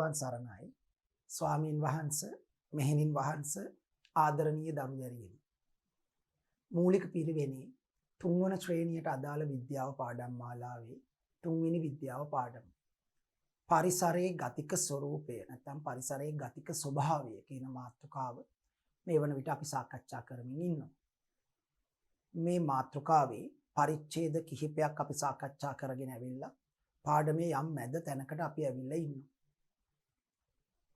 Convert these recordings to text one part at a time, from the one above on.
තෙරුවන් සරණයි ස්වාමීන් වහන්සේ මෙහෙණින් වහන්සේ ආදරණීය දරුදැරියනි මූලික පිරිවෙනේ තුන්වන ශ්‍රේණියට අදාළ විද්‍යාව පාඩම් මාලාවේ තුන්වෙනි විද්‍යාව පාඩම පරිසරයේ ගතික ස්වરૂපය නැත්නම් පරිසරයේ ගතික ස්වභාවය කියන මාතෘකාව මේ වන විට අපි සාකච්ඡා කරමින් ඉන්නවා. මේ මාතෘකාවේ පරිච්ඡේද කිහිපයක් අපි සාකච්ඡා කරගෙන ඇවිල්ලා පාඩමේ යම් මැද තැනකට අපි ඇවිල්ලා ඉන්නවා.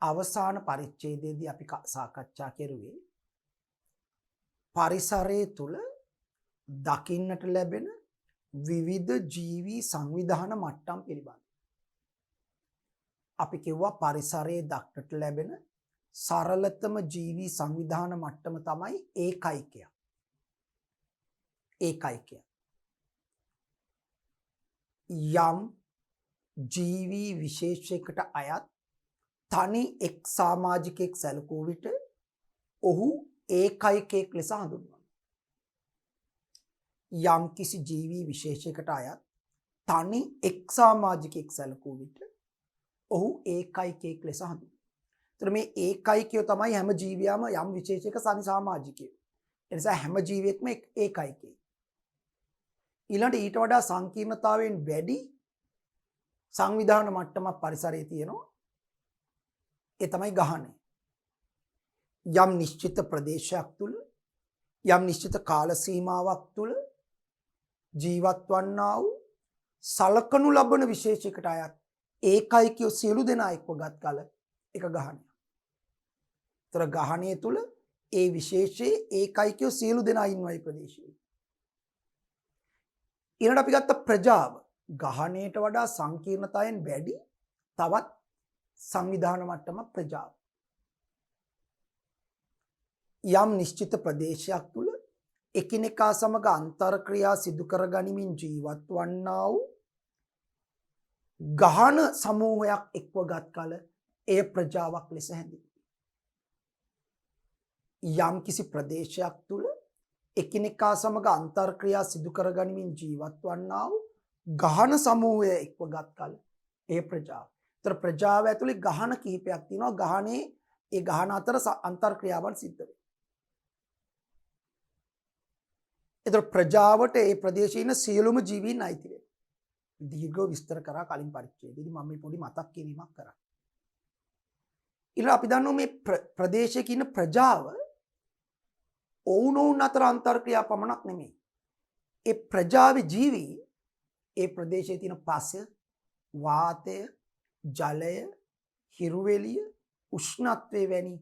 අවසාන පරිච්ඡේදයේදී අපි සාකච්ඡා කෙරුවේ පරිසරයේ තුල දකින්නට ලැබෙන විවිධ ජීවී සංවිධාන මට්ටම් පිළිබඳ. අපි කිව්වා පරිසරයේ දක්නට ලැබෙන සරලතම ජීවී සංවිධාන මට්ටම තමයි ඒකයිකය. ඒකයිකය. යම් ජීවී විශේෂයකට අයත් තනි එක් සමාජිකයෙක් සැලකුව විට ඔහු ඒකයිකයෙක් ලෙස හඳුන්වනවා. යම් කිසි ජීවී විශේෂයකට අයත් තනි එක් සමාජිකයෙක් සැලකුව විට ඔහු ඒකයිකයෙක් ලෙස හඳුන්වනවා. ඒතර මේ ඒකයිකයෝ තමයි හැම ජීවියාම යම් විශේෂයක සනි සමාජිකයෝ. ඒ නිසා හැම ජීවියෙක්ම ඒකයිකයෙක්. ඊළඟට ඊට වඩා සංකීර්ණතාවයෙන් වැඩි සංවිධාන මට්ටමක් පරිසරයේ තියෙනවා. ඒ තමයි ගහණය. යම් නිශ්චිත ප්‍රදේශයක් තුල යම් නිශ්චිත කාල සීමාවක් තුල ජීවත් වන්නා වූ සලකනු ලබන විශේෂයකට අයත් ඒකයිකයෝ සියලු දෙනා එක්වගත් කල එක ගහණයක්. ඒතර ගහණය තුල ඒ විශේෂයේ ඒකයිකයෝ සියලු දෙනා ඉන්නවා ඒ ප්‍රදේශයේ. ඊළඟට අපි ගත්ත ප්‍රජාව ගහණයට වඩා සංකීර්ණතාවයෙන් වැඩි තවත් සංවිධාන මට්ටමක් ප්‍රජාව. යම් නිශ්චිත ප්‍රදේශයක් තුල එකිනෙකා සමග අන්තර්ක්‍රියා සිදු කර ගනිමින් ජීවත් වන්නා වූ ගහන සමූහයක් එක්වගත් කල එය ප්‍රජාවක් ලෙස හැඳින්වේ. යම් කිසි ප්‍රදේශයක් තුල එකිනෙකා සමග අන්තර්ක්‍රියා සිදු කර ගනිමින් ජීවත් වන්නා වූ ගහන සමූහය එක්වගත් කල එය ප්‍රජාව. ඒතර ප්‍රජාව ඇතුලේ ගහන කිහිපයක් තියෙනවා. ගහනේ ඒ ගහන අතර අන්තර්ක්‍රියාවන් සිද්ධ වෙනවා. ඒතර ප්‍රජාවට ඒ ප්‍රදේශයේ ඉන්න සියලුම ජීවීන් අයිති වෙනවා. දීර්ඝව විස්තර කරා කලින් පරිච්ඡේදයේදී මම මේ පොඩි මතක් කිරීමක් කරා. ඊළඟ අපි දන්නවා මේ ප්‍රදේශයක ඉන්න ප්‍රජාව ඔවුනොවුන් අතර අන්තර්ක්‍රියා පමණක් නෙමෙයි. ඒ ප්‍රජාවේ ජීවී ඒ ප්‍රදේශයේ තියෙන පස, වාතය, ජලය, හිරුවෙලිය, උෂ්ණත්වය වැනි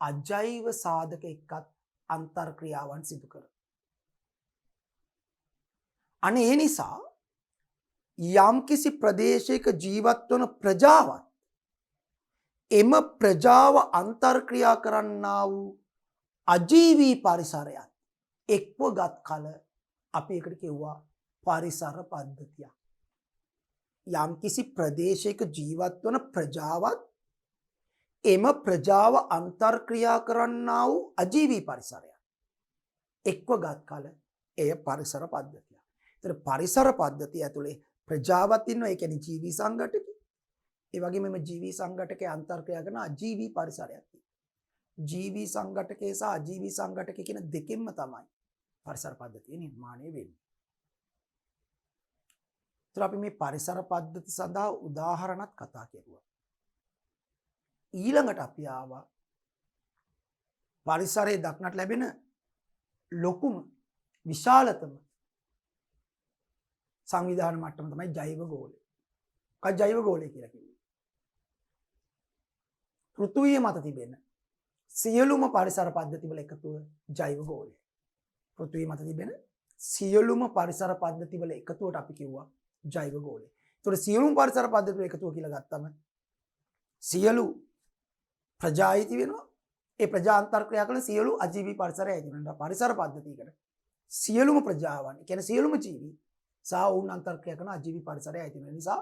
අජෛව සාධක එක්කත් අන්තර්ක්‍රියාවන් සිදු කරනවා. අනේ ඒ නිසා යම්කිසි ප්‍රදේශයක ජීවත් වන ප්‍රජාවත් එම ප්‍රජාව අන්තර්ක්‍රියා කරන්නා වූ අජීවී පරිසරයත් එක්වගත් කල අපි ඒකට කිව්වා පරිසර පද්ධතියක්. යම්කිසි ප්‍රදේශයක ජීවත් වන ප්‍රජාවත් එම ප්‍රජාව අන්තර්ක්‍රියා කරන්නා වූ අජීවී පරිසරයක් එක්වගත් කල එය පරිසර පද්ධතියක්. ඒතර පරිසර පද්ධතිය ඇතුලේ ප්‍රජාවත් ඉන්නවා. ඒ කියන්නේ ජීවී සංඝටක. ඒ වගේම මේ ජීවී සංඝටකේ අන්තර්ක්‍රියා කරන අජීවී පරිසරයක් තියෙනවා. ජීවී සංඝටකේ සහ අජීවී සංඝටකේ කියන දෙකෙන්ම තමයි පරිසර පද්ධතිය නිර්මාණය වෙන්නේ. ඒතර අපි මේ පරිසර පද්ධති සඳහා උදාහරණත් කතා කරුවා. ඊළඟට අපි ආවා පරිසරයේ දක්නට ලැබෙන ලොකුම විශාලතම සංවිධාන මට්ටම තමයි ජෛව ගෝලය. මොකක්ද ජෛව ගෝලය කියලා කියන්නේ? පෘථුවිය මත තිබෙන සියලුම පරිසර පද්ධති වල එකතුව ජෛව ගෝලය. පෘථුවිය මත තිබෙන සියලුම පරිසර පද්ධති වල එකතුවට අපි කිව්වා ජෛව ගෝලය. ඒතකොට සියලුම පරිසර පද්ධති වල එකතුව කියලා ගත්තම සියලු ප්‍රජා අයිති වෙනවා. ඒ ප්‍රජා අන්තර්ක්‍රියා කරන සියලු අජීවී පරිසරය අයිති වෙනවා. පරිසර පද්ධතියකට සියලුම ප්‍රජාවන්, කියන්නේ සියලුම ජීවි සහ වුන් අන්තර්ක්‍රියා කරන අජීවී පරිසරය අයිති වෙන නිසා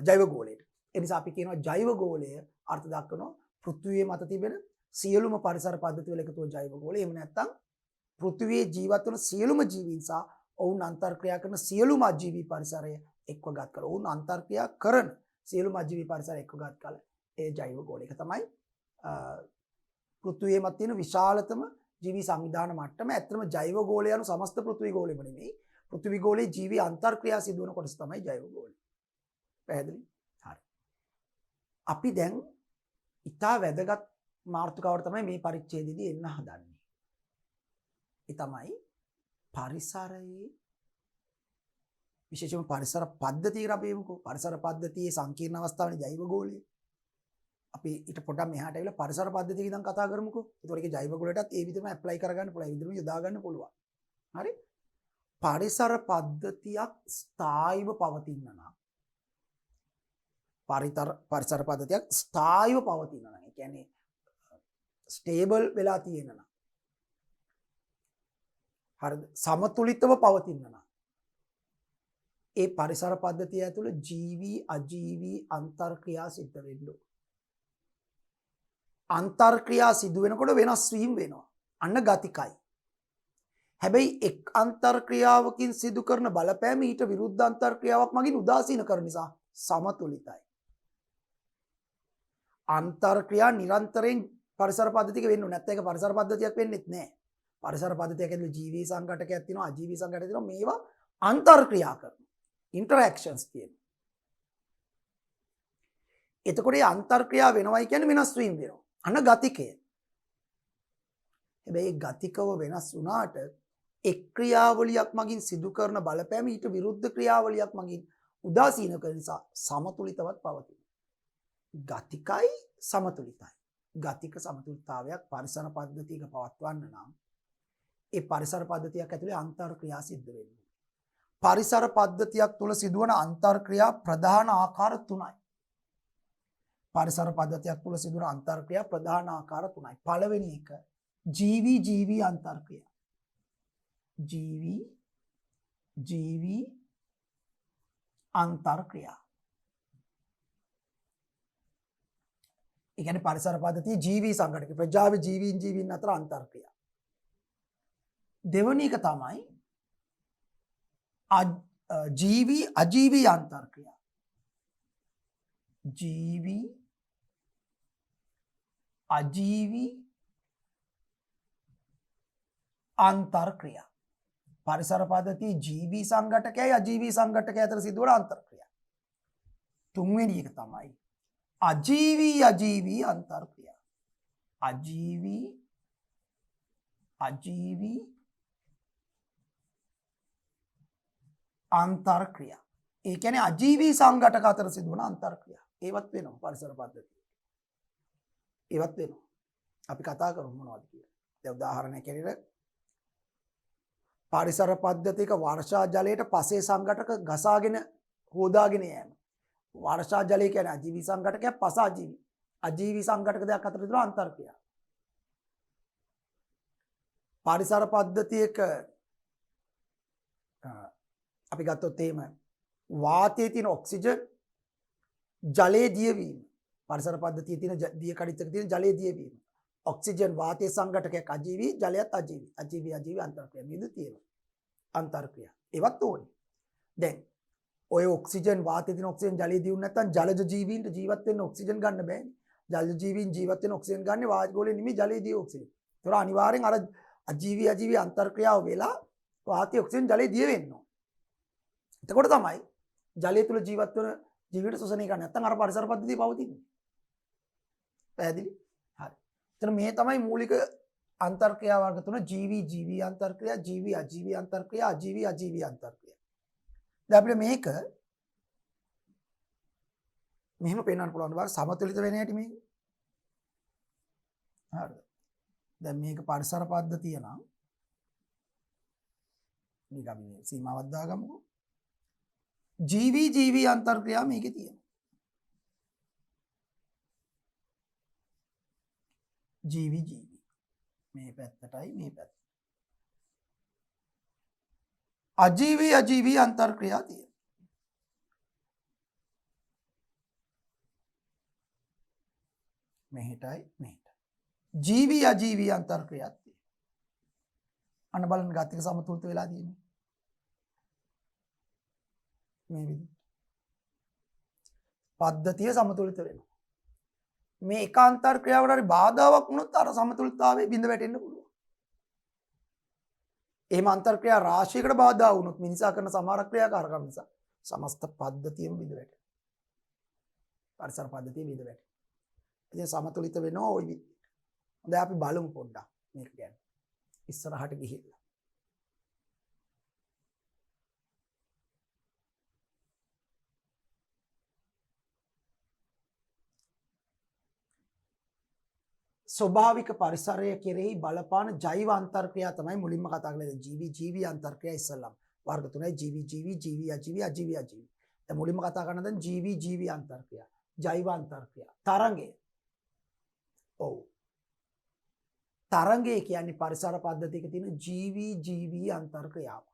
ජෛව ගෝලයට. ඒ නිසා අපි කියනවා ජෛව ගෝලය අර්ථ දක්වනවා පෘථිවිය මත තිබෙන සියලුම පරිසර පද්ධති වල එකතුව ජෛව ගෝලය. එහෙම නැත්නම් පෘථිවියේ ජීවත් වන සියලුම ජීවීන් සහ ඔවුන් අන්තර්ක්‍රියා කරන සියලුම අජීවී පරිසරය එක්වගත් කළ ඔවුන් අන්තර්ක්‍රියා කරන සියලුම අජීවී පරිසරය එක්වගත් කළ ඒ ජෛව ගෝලය. ඒක තමයි පෘථිවියේ මත තියෙන විශාලතම ජීවි සංවිධාන මට්ටම. ඇත්තම ජෛව ගෝලය anu සමස්ත පෘථිවි ගෝලෙම නෙමෙයි. පෘථිවි ගෝලයේ ජීවි අන්තර්ක්‍රියා සිදුවන කොටස තමයි ජෛව ගෝලය. පැහැදිලි? හරි. අපි දැන් ඉතා වැදගත් මාතෘකාවට තමයි මේ පරිච්ඡේදයේදී එන්න හදන්නේ. ඒ තමයි පරිසරයේ විශේෂයෙන්ම පරිසර පද්ධතිය අපි කියමුකෝ. පරිසර පද්ධතියේ සංකීර්ණ අවස්ථාවනේ ජෛව ගෝලය. අපි ඊට පොඩ්ඩක් මෙහාට ඇවිල්ලා පරිසර පද්ධතිය ගැන කතා කරමුකෝ. ඒතකොට ඒකේ ජෛව ගෝලයටත් ඒ විදිහම ඇප්ලයි කරගන්න පුළුවන්. ඒ විදිහම යොදා ගන්න පුළුවන්. හරි? පරිසර පද්ධතියක් ස්ථායීව පවතින නම් පරිසර පද්ධතියක් ස්ථායීව පවතින නම් ඒ කියන්නේ ස්ටේබල් වෙලා තියෙන නම් හරිද? සමතුලිතව පවතින නම් ඒ පරිසර පද්ධතිය ඇතුළේ ජීවි අජීවි අන්තර්ක්‍රියා සිද්ධ වෙන්න ඕන. අන්තර්ක්‍රියා සිදු වෙනකොට වෙනස් වීම වෙනවා. අන්න ගතිකයි. හැබැයි එක් අන්තර්ක්‍රියාවකින් සිදු කරන බලපෑම ඊට විරුද්ධ අන්තර්ක්‍රියාවක් මගින් උදාසීන කරන නිසා සමතුලිතයි. අන්තර්ක්‍රියා නිරන්තරයෙන් පරිසර පද්ධතියක වෙන්න ඕනේ. නැත්නම් ඒක පරිසර පද්ධතියක් වෙන්නේ නැහැ. පරිසර පද්ධතියක් ඇතුළේ ජීවි සංඝටකයක් තියෙනවා, අජීවි සංඝටකයක් තියෙනවා. මේවා අන්තර්ක්‍රියා කරනවා. ඉන්ටරැක්ෂන්ස් තියෙනවා. එතකොට මේ අන්තර්ක්‍රියා වෙනවයි කියන්නේ වෙනස් වීම වෙනවා. අන්න ගතිකය. හැබැයි ගතිකව වෙනස් වුණාට එක් ක්‍රියාවලියක් මගින් සිදු කරන බලපෑම ඊට විරුද්ධ ක්‍රියාවලියක් මගින් උදාසීන කරන නිසා සමතුලිතවත් පවතින. ගතිකයි සමතුලිතයි. ගතික සමතුලිතතාවයක් පරිසර පද්ධතියක පවත්වන්න නම් ඒ පරිසර පද්ධතියක් ඇතුලේ අන්තර්ක්‍රියා සිද්ධ වෙනවා. පරිසර පද්ධතියක් තුළ සිදුවන අන්තර්ක්‍රියා ප්‍රධාන ආකාර 3යි. පරිසර පද්ධතියක් තුළ සිදුවන අන්තර්ක්‍රියා ප්‍රධාන ආකාර 3යි. පළවෙනි එක ජීවි ජීවි අන්තර්ක්‍රියා. ජීවි අන්තර්ක්‍රියා. ඒ කියන්නේ පරිසර පද්ධතියේ ජීවි සංඝටක ප්‍රජාවේ ජීවීන් අතර අන්තර්ක්‍රියා. දෙවෙනි එක තමයි ජීවි අජීවි අන්තර්ක්‍රියා. ජීවි අජීවි අන්තර්ක්‍රියා. පරිසර පද්ධතියේ ජීවි සංඝටකයයි අජීවි සංඝටකය අතර සිදුවන අන්තර්ක්‍රියා. තුන්වෙනි එක තමයි අජීවි අජීවි අන්තර්ක්‍රියා. අජීවි අන්තර්ක්‍රියා. ඒ කියන්නේ අජීවී සංඝටක අතර සිදුවන අන්තර්ක්‍රියා. ඒවත් වෙනවා පරිසර පද්ධතියේ. ඒවත් වෙනවා. අපි කතා කරමු මොනවද කියලා. දැන් උදාහරණයක් ඇරෙන්න පරිසර පද්ධතියක වර්ෂා ජලයට පසේ සංඝටක ගසාගෙන හොදාගෙන යෑම. වර්ෂා ජලය කියන්නේ අජීවී සංඝටකයක්, පස අජීවී. අජීවී සංඝටක දෙක අතර සිදුවන අන්තර්ක්‍රියා. පරිසර පද්ධතියක අපි ගත්තොත් එහෙම වාතයේ තියෙන ඔක්සිජන් ජලයේ දියවීම. පරිසර පද්ධතියේ තියෙන දිය කඩਿੱත්තක තියෙන ජලයේ දියවීම. ඔක්සිජන් වාතයේ සංඝටකයක් අජීවී, ජලයත් අජීවී. අජීවී අන්තර්ක්‍රියා මෙද තියෙනවා. අන්තර්ක්‍රියා. ඒවත් ඕනේ. දැන් ඔය ඔක්සිජන් වාතයේ තියෙන ඔක්සිජන් ජලයේ දියුනේ නැත්නම් ජලජ ජීවීන්ට ජීවත් වෙන්න ඔක්සිජන් ගන්න බෑනේ. ජලජ ජීවීන් ජීවත් වෙන ඔක්සිජන් ගන්න වායුගෝලයේ නෙමෙයි ජලයේ දිය ඔක්සිජන්. ඒතර අනිවාර්යෙන් අර අජීවී අන්තර්ක්‍රියාව වෙලා වාතයේ ඔක්සිජන් ජලයේ දිය වෙන්න ඕන. එතකොට තමයි ජලය තුල ජීවත් වෙන ජීවිත ශෝෂණය කරන්නේ. නැත්නම් අර පරිසර පද්ධතිය පවතින්නේ. පැහැදිලි? හරි. එතන මේ තමයි මූලික අන්තර්ක්‍රියා වර්ග තුන ජීවි අන්තර්ක්‍රියා, ජීවි අජීවි අන්තර්ක්‍රියා, අජීවි අන්තර්ක්‍රියා. දැන් අපිට මේක මෙහෙම පෙන්වන්න පුළුවන් බාර සමතුලිත වෙන හැටි මේක. හරිද? දැන් මේක පරිසර පද්ධතිය නම් මේක අපි සීමාවක් දාගමුකෝ. ජීවි අන්තර්ක්‍රියා මේකේ තියෙනවා. ජීවි මේ පැත්තටයි මේ පැත්ත. අජීවි අන්තර්ක්‍රියා තියෙනවා. මෙහෙටයි මෙහෙට. ජීවි අජීවි අන්තර්ක්‍රියා තියෙනවා. අන්න බලන්න ගතික සමතුලිත වෙලා තියෙනවා. මේ විදිහට. පද්ධතිය සමතුලිත වෙනවා. මේ එක අන්තර්ක්‍රියාවකට හරි බාධාවක් වුණොත් අර සමතුලිතතාවයේ බිඳ වැටෙන්න පුළුවන්. එහෙම අන්තර්ක්‍රියා රාශියකට බාධා වුණොත් මිනිසා කරන සමහර ක්‍රියාකාරකම් නිසා සමස්ත පද්ධතියම බිඳ වැටෙනවා. පරිසර පද්ධතිය බිඳ වැටෙනවා. ඉතින් සමතුලිත වෙනවා ওই විදිහට. දැන් අපි බලමු පොඩ්ඩක් මේක ගැන. ඉස්සරහට ගිහිල්ලා. ස්වභාවික පරිසරය කෙරෙහි බලපාන ජෛව අන්තර්ක්‍රියා තමයි මුලින්ම කතා කරන්නේ. ජීවි අන්තර්ක්‍රියා ඉස්සල්ලාම. වර්ග තුනයි ජීවි අජීවි. දැන් මුලින්ම කතා කරන දැන් ජීවි අන්තර්ක්‍රියා. ජෛව අන්තර්ක්‍රියා. තරංගය. ඔව්. තරංගය කියන්නේ පරිසර පද්ධතියක තියෙන ජීවි අන්තර්ක්‍රියාව.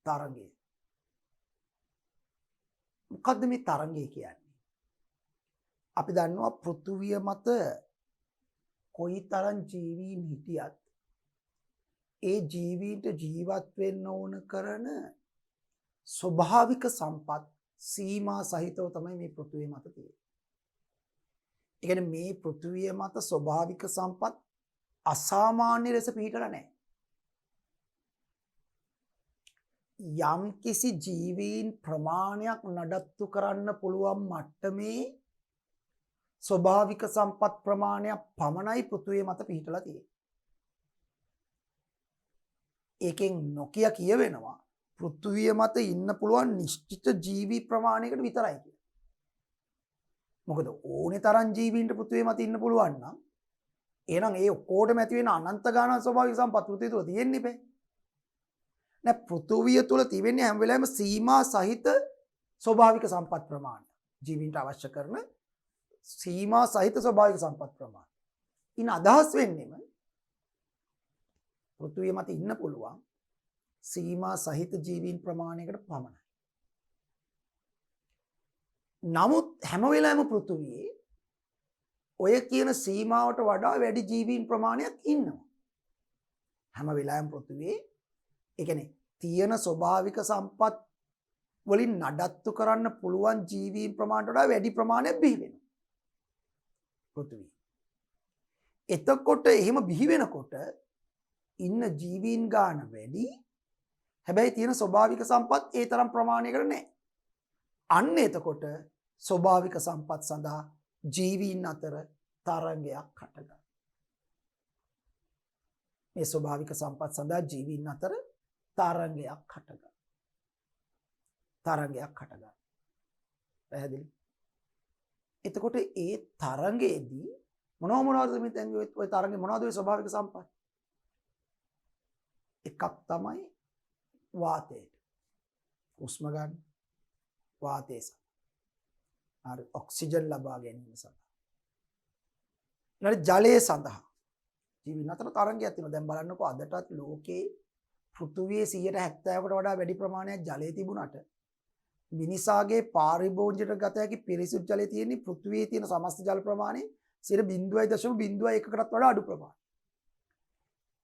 තරංගය. මොකද්ද මේ තරංගය කියන්නේ? අපි දන්නවා පෘථුවිය මත කොයිතරම් ජීවීන් හිටියත් ඒ ජීවීන්ට ජීවත් වෙන්න ඕන කරන ස්වභාවික සම්පත් සීමා සහිතව තමයි මේ පෘථුවිය මත තියෙන්නේ. ඒ කියන්නේ මේ පෘථුවිය මත ස්වභාවික සම්පත් අසාමාන්‍ය ලෙස පිහිටලා නැහැ. යම් කිසි ජීවීන් ප්‍රමාණයක් නඩත්තු කරන්න පුළුවන් මට්ටමේ ස්වභාවික සම්පත් ප්‍රමාණයක් පමණයි පෘථුවිය මත පිහිටලා තියෙන්නේ. ඒකෙන් නොකිය කියවෙනවා පෘථුවිය මත ඉන්න පුළුවන් නිශ්චිත ජීවි ප්‍රමාණයකට විතරයි කියලා. මොකද ඕනේ තරම් ජීවීන්ට පෘථුවිය මත ඉන්න පුළුවන් නම් එහෙනම් ඒ ඔක්කොටම ඇති වෙන අනන්ත ගාණක් ස්වභාවික සම්පත් පෘථුවිය තුල තියෙන්නේ බෑ. නෑ පෘථුවිය තුල තිබෙන්නේ හැම වෙලාවෙම සීමා සහිත ස්වභාවික සම්පත් ප්‍රමාණය. ජීවීන්ට අවශ්‍ය කරන සීමා සහිත ස්වභාවික සම්පත් ප්‍රමාණය. ඉන් අදහස් වෙන්නේම පෘථුවිය මත ඉන්න පුළුවන් සීමා සහිත ජීවීන් ප්‍රමාණයකට පමණයි. නමුත් හැම වෙලාවෙම පෘථුවියේ ඔය කියන සීමාවට වඩා වැඩි ජීවීන් ප්‍රමාණයක් ඉන්නවා. හැම වෙලාවෙම පෘථුවියේ ඒ කියන්නේ තියෙන ස්වභාවික සම්පත් වලින් නඩත්තු කරන්න පුළුවන් ජීවීන් ප්‍රමාණයට වඩා වැඩි ප්‍රමාණයක් බිහි වෙනවා. පෘථුවිය. එතකොට එහෙම බිහි වෙනකොට ඉන්න ජීවීන් ගාන වැඩි. හැබැයි තියෙන ස්වභාවික සම්පත් ඒ තරම් ප්‍රමාණයකට නැහැ. අන්න එතකොට ස්වභාවික සම්පත් සඳහා ජීවීන් අතර තරංගයක් හටගන්නවා. මේ ස්වභාවික සම්පත් සඳහා ජීවීන් අතර තරංගයක් හටගන්නවා. පැහැදිලි? එතකොට ඒ තරංගයේදී මොනවද මේ දැන් ඔය තරංගේ මොනවද ඔය ස්වභාවික සම්පත්? එකක් තමයි වාතය. උෂ්ම ගන්න වාතය සඳහා. හරි ඔක්සිජන් ලබා ගැනීම සඳහා. ඊළඟ ජලය සඳහා. ජීවීන් අතර තරංගයක් තියෙනවා. දැන් බලන්නකෝ අදටත් ලෝකේ පෘථුවියේ 70%කට වඩා වැඩි ප්‍රමාණයක් ජලය තිබුණාට මිනිසාගේ පාරිභෝජනයට ගත හැකි පිරිසිදු ජලය තියෙන්නේ පෘථුවියේ තියෙන සමස්ත ජල ප්‍රමාණය 0.01කටත් වඩා අඩු ප්‍රමාණයක්.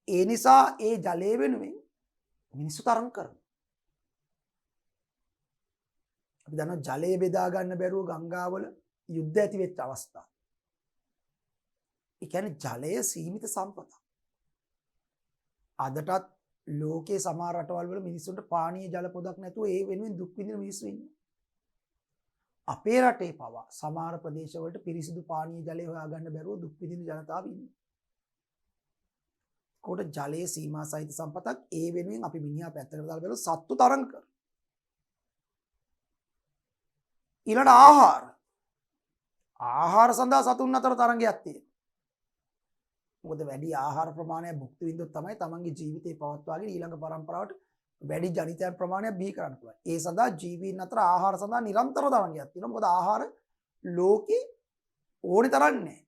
ඒ නිසා ඒ ජලය වෙනුවෙන් මිනිස්සු තරංග කරනවා. අපි දන්නවා ජලය බෙදා ගන්න බැරුව ගංගාවල යුද්ධ ඇති වෙච්ච අවස්ථා. ඒ කියන්නේ ජලය සීමිත සම්පතක්. අදටත් ලෝකයේ සමහර රටවල් වල මිනිස්සුන්ට පානීය ජල පොදක් නැතුව ඒ වෙනුවෙන් දුක් විඳින මිනිස්සු ඉන්නවා. අපේ රටේ පවා සමහර ප්‍රදේශවලට පිරිසිදු පානීය ජලය හොයාගන්න බැරුව දුක් විඳින ජනතාව ඉන්නවා. කොට ජලයේ සීමා සහිත සම්පතක් ඒ වෙනුවෙන් අපි මිනිහා පැත්තකට දාලා බලලා සත්තු තරංග කරනවා. ඊළඟ ආහාර සඳහා සතුන් අතර තරංගයක් තියෙනවා. මොකද වැඩි ආහාර ප්‍රමාණයක් භුක්ති විඳොත් තමයි තමන්ගේ ජීවිතේ පවත්වාගෙන ඊළඟ පරම්පරාවට වැඩි ජනිතයන් ප්‍රමාණයක් බිහි කරන්න පුළුවන්. ඒ සඳහා ජීවීන් අතර ආහාර සඳහා නිරන්තර තරංගයක් තියෙනවා. මොකද ආහාර ලෝකේ ඕනි තරම් නැහැ.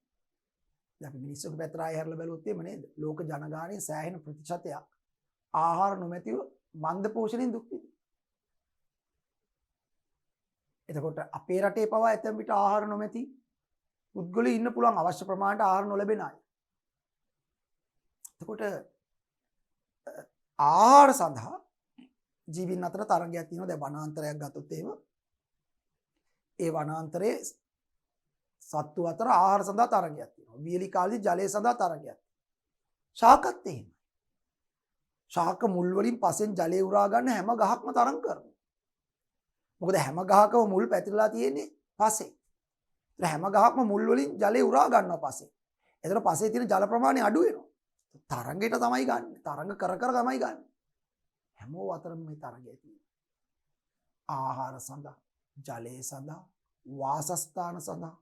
දැන් අපි මිනිස්සුන්ගේ පැත්තට ආයෙ හැරලා බැලුවොත් එහෙම නේද? ලෝක ජනගහනයේ සෑහෙන ප්‍රතිශතයක් ආහාර නොමැතිව මන්ද පෝෂණයෙන් දුක් විඳිනවා. එතකොට අපේ රටේ පවා ඇතැම් විට ආහාර නොමැති පුද්ගලයෝ ඉන්න පුළුවන් අවශ්‍ය ප්‍රමාණයට ආහාර නොලැබෙන අය. එතකොට ආහාර සඳහා ජීවීන් අතර තරංගයක් තියෙනවා. දැන් වනාන්තරයක් ගත්තොත් එහෙම ඒ වනාන්තරයේ සත්තු අතර ආහාර සඳහා තරංගයක් තියෙනවා. වියලි කාලේ ජලය සඳහා තරංගයක්. ශාකත් එහෙමයි. ශාක මුල් වලින් පසෙන් ජලය උරා ගන්න හැම ගහක්ම තරංග කරනවා. මොකද හැම ගහකම මුල් පැතිරලා තියෙන්නේ පසේ. ඒත් හැම ගහක්ම මුල් වලින් ජලය උරා ගන්නවා පසේ. ඒතර පසේ තියෙන ජල ප්‍රමාණය අඩු වෙනවා. තරංගයට තමයි ගන්න. තරංග කර කර තමයි ගන්න. හැමෝ අතරම මේ තරංගය තියෙනවා. ආහාර සඳහා, ජලය සඳහා, වාසස්ථාන සඳහා,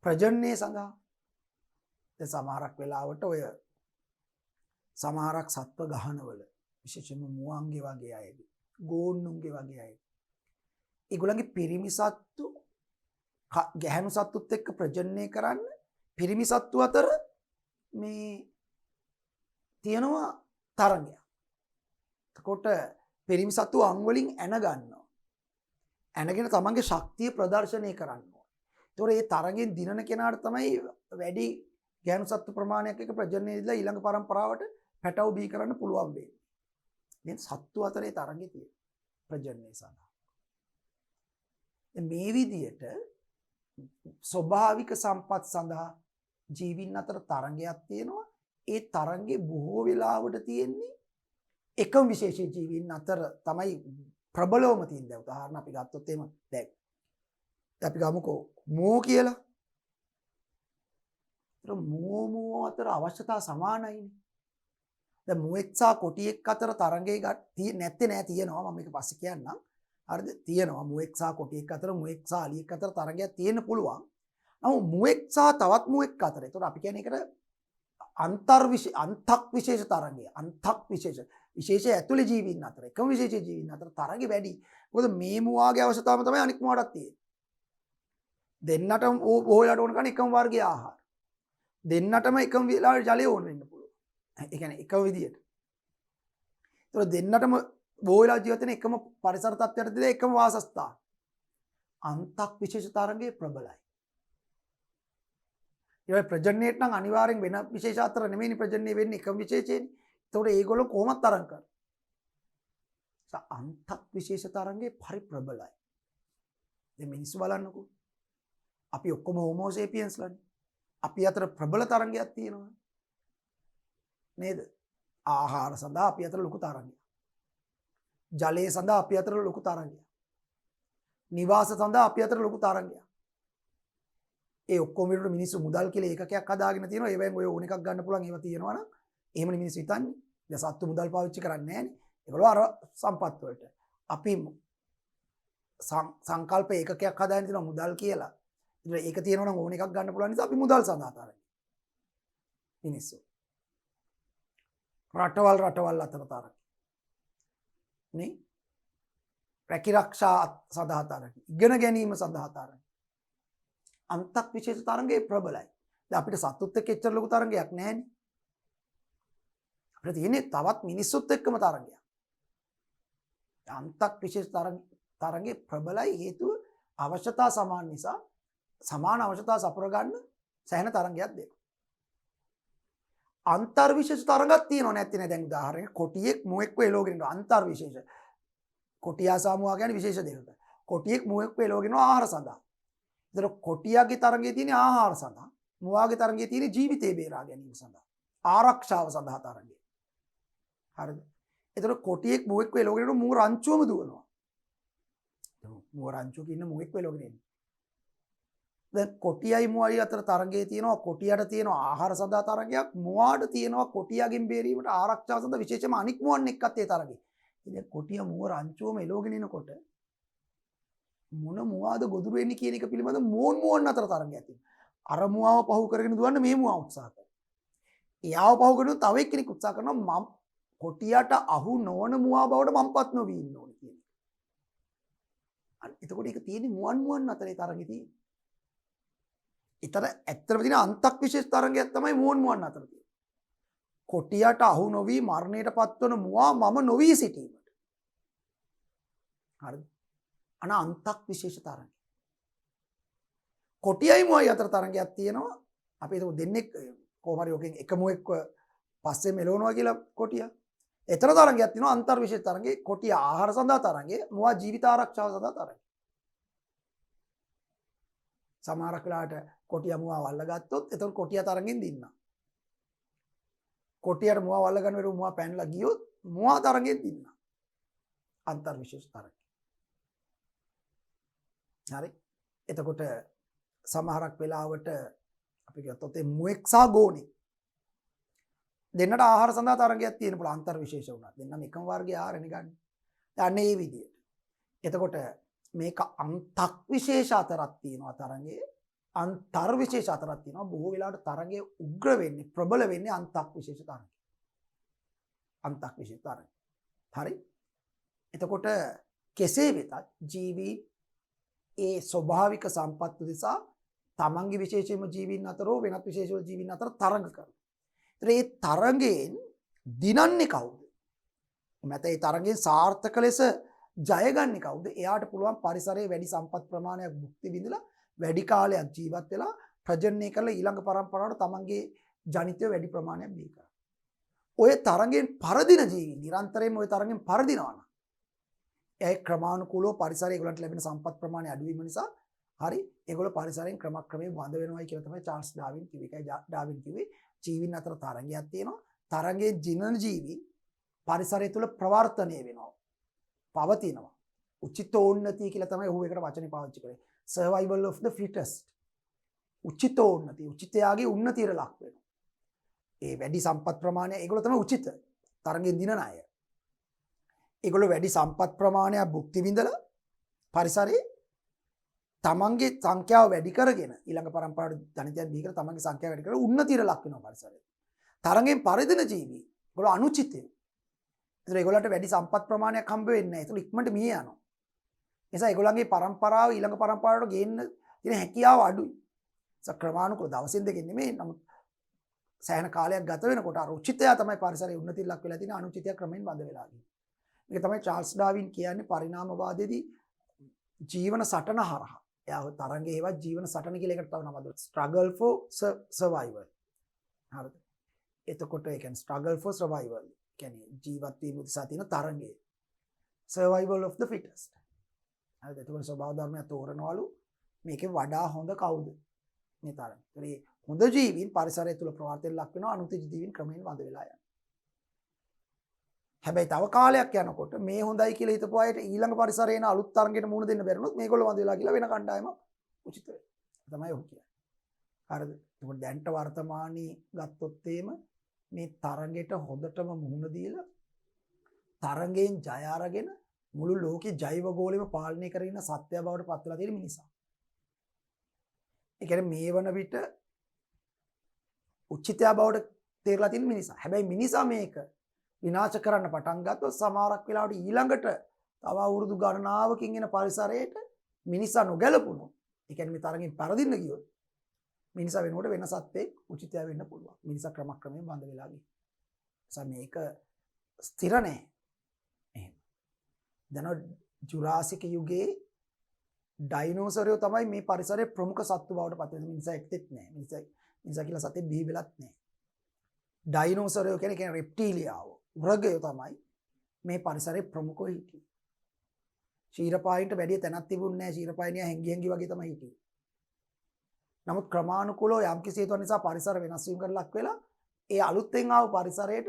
ප්‍රජනනය සඳහා. දැන් සමහරක් වෙලාවට ඔය සමහරක් සත්ව ගහනවල විශේෂයෙන්ම මුවන්ගේ වගේ අයගේ, ගෝන්නුන්ගේ වගේ අය. ඒගොල්ලන්ගේ පිරිමි සත්තු ගැහැණු සත්තුත් එක්ක ප්‍රජනනය කරන්න පිරිමි සත්තු අතර මේ තියෙනවා තරංගයක්. එතකොට පිරිමි සත්තු අං වලින් ඇන ගන්නවා. ඇනගෙන තමන්ගේ ශක්තිය ප්‍රදර්ශනය කරනවා. ඒතකොට මේ තරංගෙන් දිනන කෙනාට තමයි වැඩි ගැහැණු සත්තු ප්‍රමාණයක් එක ප්‍රජනනය දීලා ඊළඟ පරම්පරාවට පැටව බී කරන්න පුළුවන් වෙන්නේ. දැන් සත්තු අතරේ තරංගේ තියෙන ප්‍රජනනය සඳහා. මේ විදියට ස්වභාවික සම්පත් සඳහා ජීවීන් අතර තරංගයක් තියෙනවා. ඒ තරංගේ බොහෝ වෙලාවට තියෙන්නේ එකම විශේෂ ජීවීන් අතර තමයි ප්‍රබලවම තියෙන. දැන් උදාහරණ අපි ගත්තොත් එහෙම දැන් අපි ගමුකෝ මෝ කියලා. ඒතර මෝ අතර අවශ්‍යතා සමානයිනේ. දැන් මුවෙක් සහ කොටියෙක් අතර තරංගේ නැත්තේ නෑ තියෙනවා. මම මේක පස්සේ කියන්නම්. හරිද? තියෙනවා මුවෙක් සහ කොටියෙක් අතර, මුවෙක් සහ අලියෙක් අතර තරංගයක් තියෙන්න පුළුවන්. නමුත් මුවෙක් සහ තවත් මුවෙක් අතර. ඒතකොට අපි කියන්නේ ඒකට අන්තක් විශේෂ තරංගය. අන්තක් විශේෂ ඇතුළේ ජීවීන් අතර, එකම විශේෂ ජීවීන් අතර තරංගෙ වැඩි. මොකද මේ මුවාගේ අවශ්‍යතාවම තමයි අනික් මුවාටත් තියෙන්නේ. දෙන්නටම ඕයලට ඕන කරන එකම වර්ගයේ ආහාර. දෙන්නටම එකම වෙලාවට ජලය ඕන වෙන්න පුළුවන්. ඒ කියන්නේ එකම විදියට. ඒතකොට දෙන්නටම බොහෝලා ජීවත් වෙන එකම පරිසර තත්ත්වයට දෙලා එකම වාසස්ථාන. අන්තක් විශේෂ තරංගයේ ප්‍රබලයි. ඒ ප්‍රජනනයේට නම් අනිවාර්යෙන් වෙන විශේෂ අතර නෙමෙයිනේ ප්‍රජනනය වෙන්නේ එකම විශේෂයනේ. ඒතකොට ඒගොල්ලෝ කොහොමද තරංග කරන්නේ? අන්තක් විශේෂ තරංගයේ පරිප්‍රබලයි. දැන් මිනිස්සු බලන්නකෝ. අපි ඔක්කොම හෝමෝ සේපියන්ස්ලානේ. අපි අතර ප්‍රබල තරංගයක් තියෙනවා. නේද? ආහාර සඳහා අපි අතර ලොකු තරංගයක්. ජලය සඳහා අපි අතර ලොකු තරංගයක්. නිවාස සඳහා අපි අතර ලොකු තරංගයක්. ඒ ඔක්කොම විතර මිනිස්සු මුදල් කියලා ඒකකයක් හදාගෙන තියෙනවා. ඒවෙන් ඔය ඕන එකක් ගන්න පුළුවන් ඒවා තියෙනවා නම් එහෙමනේ මිනිස්සු හිතන්නේ. දැන් සත්තු මුදල් පාවිච්චි කරන්නේ නැහනේ. ඒගොල්ලෝ අර සම්පත් වලට. අපි සංකල්ප ඒකකයක් හදාගෙන තියෙනවා මුදල් කියලා. ඒක තියෙනවා නම් ඕන එකක් ගන්න පුළුවන් නිසා අපි මුදල් සඳහා තරයි. මිනිස්සු. රටවල් අතර තරයි. නේ? රැකිරක්ෂා සඳහා තරයි. ඉගෙන ගැනීම සඳහා තරයි. අන්තක් විශේෂ තරංගයේ ප්‍රබලයි. දැන් අපිට සත්තුත් එක්ක එච්චර ලොකු තරංගයක් නැහැනේ. අපිට තියෙන්නේ තවත් මිනිස්සුත් එක්කම තරංගයක්. අන්තක් විශේෂ තරංගයේ ප්‍රබලයි හේතුව අවශ්‍යතා සමාන නිසා සමාන අවශ්‍යතා සපුර ගන්න සෑහෙන තරංගයක් දෙනවා. අන්තර් විශේෂ තරංගයක් තියෙනව නැත්නම් නෑ. දැන් උදාහරණයක් කොටියෙක් මුවෙක්ව එලෝගෙන ඉන්නවා. අන්තර් විශේෂ. කොටියා සාමුවා කියන්නේ විශේෂ දෙකක්. කොටියෙක් මුවෙක්ව එලෝගෙන ඉන්නවා ආහාර සඳහා. ඒතර කොටියාගේ තරංගයේ තියෙන ආහාර සඳහා, මුවාගේ තරංගයේ තියෙන ජීවිතේ බේරා ගැනීම සඳහා, ආරක්ෂාව සඳහා තරංගය. හරිද? ඒතර කොටියෙක් මුවෙක්ව එලෝගෙන ඉන්නවා මුව රංචුවම දුවනවා. මුව රංචුවක ඉන්න මුවෙක්ව එලෝගෙන ඉන්නේ. දැන් කොටියයි මුවයි අතර තරංගයේ තියෙනවා. කොටියට තියෙනවා ආහාර සඳහා තරංගයක්, මුවාට තියෙනවා කොටියාගෙන් බේරීමට ආරක්ෂාව සඳහා විශේෂයෙන්ම අනික් මුවන් එක්කත් ඒ තරංගය. ඉතින් කොටියා මුව රංචුවම එලෝගෙන ඉනකොට මොන මුවාද ගොදුරු වෙන්නේ කියන එක පිළිබඳ මුවන් අතර තරංගයක් තියෙනවා. අර මුවාව පහු කරගෙන දුවන්න මේ මුවා උත්සාහ කරනවා. එයාව පහු කරගෙන තව එක්කෙනෙක් උත්සාහ කරනවා මම කොටියට අහු නොවන මුවා බවට මම්පත් නොවී ඉන්න ඕනේ කියන එක. එතකොට ඒක තියෙන්නේ මුවන් අතරේ තරංගේ තියෙන්නේ. ඊතර ඇත්තටම තියෙන අන්තක් විශේෂ තරංගයක් තමයි මුවන් අතර තියෙන්නේ. කොටියට අහු නොවි මරණයට පත්වන මුවා මම නොවි සිටීමට. හරිද? අන්තක් විශේෂ තරංගය. කොටියයි මුවයි අතර තරංගයක් තියෙනවා. අපි හිතමු දෙන්නෙක් කොහොම හරි ඔකෙන් එක මුවෙක්ව පස්සේ මෙලවනවා කියලා කොටියා. ඒතර තරංගයක් තියෙනවා අන්තර් විශේෂ තරංගේ. කොටියා ආහාර සඳහා තරංගේ, මුවා ජීවිත ආරක්ෂාව සඳහා තරංගේ. සමහරක් වෙලාවට කොටිය මුවා වල්ලගත්තොත් එතකොට කොටිය තරගෙන් දින්නා. කොටියට මුවා වල්ලගන්න වෙරු මුවා පැනලා ගියොත් මුවා තරගෙන් දින්නා. අන්තර් විශේෂ තරග. හරි. එතකොට සමහරක් වෙලාවට අපි ගත්තොත් මුවෙක් සහ ගෝණෙක් දෙන්නට ආහාර සඳහා තරගයක් තියෙන පුළුවන් අන්තර් විශේෂ වුණා. දෙන්නම එකම වර්ගයේ ආහාරනේ ගන්න. දැන් මේ විදියට. එතකොට මේක අන්තක් විශේෂ අතරක් තියෙනවා තරගයේ. අන්තර් විශේෂ අතරක් තියෙනවා. බොහෝ වෙලාවට තරගයේ උග්‍ර වෙන්නේ ප්‍රබල වෙන්නේ අන්තක් විශේෂ තරගය. අන්තක් විශේෂ තරගය. හරි. එතකොට කෙසේ වෙතත් ජීවී ඒ ස්වභාවික සම්පත් නිසා තමන්ගේ විශේෂයෙන්ම ජීවීන් අතර හෝ වෙනත් විශේෂ ජීවීන් අතර තරඟ කරනවා. ඒ තරඟයෙන් දිනන්නේ කවුද? නැත්නම් ඒ තරඟයෙන් සාර්ථක ලෙස ජයගන්නේ කවුද? එයාට පුළුවන් පරිසරයේ වැඩි සම්පත් ප්‍රමාණයක් භුක්ති විඳලා වැඩි කාලයක් ජීවත් වෙලා ප්‍රජනනය කරලා ඊළඟ පරම්පරාවට තමන්ගේ ජනිතය වැඩි ප්‍රමාණයක් බිහි කරනවා. ඔය තරඟයෙන් පරදින ජීවීන් නිරන්තරයෙන්ම ඔය තරඟෙන් පරදිනවා නම් ඒ ක්‍රමානුකූලව පරිසරයේ ඒගොල්ලන්ට ලැබෙන සම්පත් ප්‍රමාණය අඩු වීම නිසා හරි ඒගොල්ලෝ පරිසරයෙන් ක්‍රමක්‍රමයෙන් වඳ වෙනවයි කියලා තමයි චාල්ස් ඩාවින් කිව්වේ. ඒකයි ඩාවින් කිව්වේ ජීවීන් අතර තරංගයක් තියෙනවා. තරංගයේ ජීවන ජීවි පරිසරය තුළ ප්‍රවර්තනය වෙනවා. පවතිනවා. උචිතෝන්නතිය කියලා තමයි ඔහු ඒකට වචනේ පාවිච්චි කරේ. survival of the fittest. උචිතෝන්නතිය. උචිතයාගේ උන්නතියට ලක් වෙනවා. ඒ වැඩි සම්පත් ප්‍රමාණය ඒගොල්ලෝ තමයි උචිත. තරංගයෙන් දිනන අය. ඒගොල්ලෝ වැඩි සම්පත් ප්‍රමාණයක් භුක්ති විඳලා පරිසරයේ තමන්ගේ සංඛ්‍යාව වැඩි කරගෙන ඊළඟ පරම්පරාවට ජනිතයන් බිහි කරලා තමන්ගේ සංඛ්‍යාව වැඩි කරලා උන්නතියට ලක් වෙනවා පරිසරය. තරඟෙන් පරිදින ජීවි ඒගොල්ලෝ අනුචිතයි. ඒතර ඒගොල්ලන්ට වැඩි සම්පත් ප්‍රමාණයක් හම්බ වෙන්නේ නැහැ. ඒතර ඉක්මනට මිය යනවා. ඒ නිසා ඒගොල්ලන්ගේ පරම්පරාව ඊළඟ පරම්පරාවට ගේන්න තියෙන හැකියාව අඩුයි. ඒ ක්‍රමානුකූල දවසින් දෙකකින් නෙමෙයි නමුත් සෑහෙන කාලයක් ගත වෙනකොට අර උචිතයා තමයි පරිසරයේ උන්නතියට ලක් වෙලා තියෙන අනුචිතයා ක්‍රමෙන් බඳ වෙලා තියෙන්නේ. මේක තමයි චාල්ස් ඩාවින් කියන්නේ පරිණාමවාදයේදී ජීවන සටන හරහා. එයා තරංගේ ඒවත් ජීවන සටන කියලා එකට තව නමක් දුන්නා. struggle for survival. හරිද? එතකොට ඒ කියන්නේ struggle for survival. කියන්නේ ජීවත් වීම උදෙසා තියෙන තරංගය. survival of the fittest. හරිද? එතකොට ස්වභාව ධර්මය තෝරනවලු මේකේ වඩා හොඳ කවුද? මේ තරංග. ඒ හොඳ ජීවීන් පරිසරය තුල ප්‍රවර්තනයට ලක් වෙනවා අනුචිත ජීවීන් ක්‍රමයෙන් වඳ වෙලා යනවා. හැබැයි තව කාලයක් යනකොට මේ හොඳයි කියලා හිතපු අයට ඊළඟ පරිසරේන අලුත් තරංගයට මුහුණ දෙන්න බැරිනොත් මේගොල්ලෝ වඳ වෙලා කියලා වෙන කණ්ඩායමක් උචිත වෙනවා. තමයි ඔහු කියන්නේ. හරිද? ඒකට දැන්ට වර්තමානයේ ගත්තොත් එහෙම මේ තරංගයට හොඳටම මුහුණ දීලා තරංගයෙන් ජය අරගෙන මුළු ලෝකේ ජෛව ගෝලෙම පාලනය කරගෙන ඉන්න සත්‍යය බවට පත් වෙලා තියෙන මිනිසා. ඒ කියන්නේ මේ වන විට උචිතය බවට තේරලා තියෙන මිනිසා. හැබැයි මිනිසා මේක විනාශ කරන්න පටන් ගත්තොත් සමහරක් වෙලාවට ඊළඟට තව අවුරුදු ගණනාවකින් එන පරිසරයට මිනිසා නොගැලපුණොත් ඒ කියන්නේ මේ තරගෙන් පරදින්න ගියොත් මිනිසා වෙනකොට වෙන සත්වෙක් උචිතය වෙන්න පුළුවන්. මිනිසා ක්‍රමක්‍රමයෙන් බඳ වෙලා ගිහින්. මේක ස්ථිර නැහැ. එහෙම. දැන් ජුරාසික යුගයේ ඩයිනෝසරයෝ තමයි මේ පරිසරයේ ප්‍රමුඛ සත්තු බවට පත් වෙන්නේ. මිනිසා එක්කෙත් නැහැ. මිනිසා කියලා සතෙක් බිහි වෙලත් නැහැ. ඩයිනෝසරයෝ කියන්නේ රෙප්ටීලියාව. උරගයෝ තමයි මේ පරිසරයේ ප්‍රමුඛව හිටියේ. ශීරපායින්ට වැඩි තැනක් තිබුණේ නැහැ. ශීරපායිනියා හැංගි වගේ තමයි හිටියේ. නමුත් ක්‍රමානුකූලව යම් කිසි හේතුවක් නිසා පරිසර වෙනස් වීමකට ලක් වෙලා ඒ අලුතෙන් ආව පරිසරයට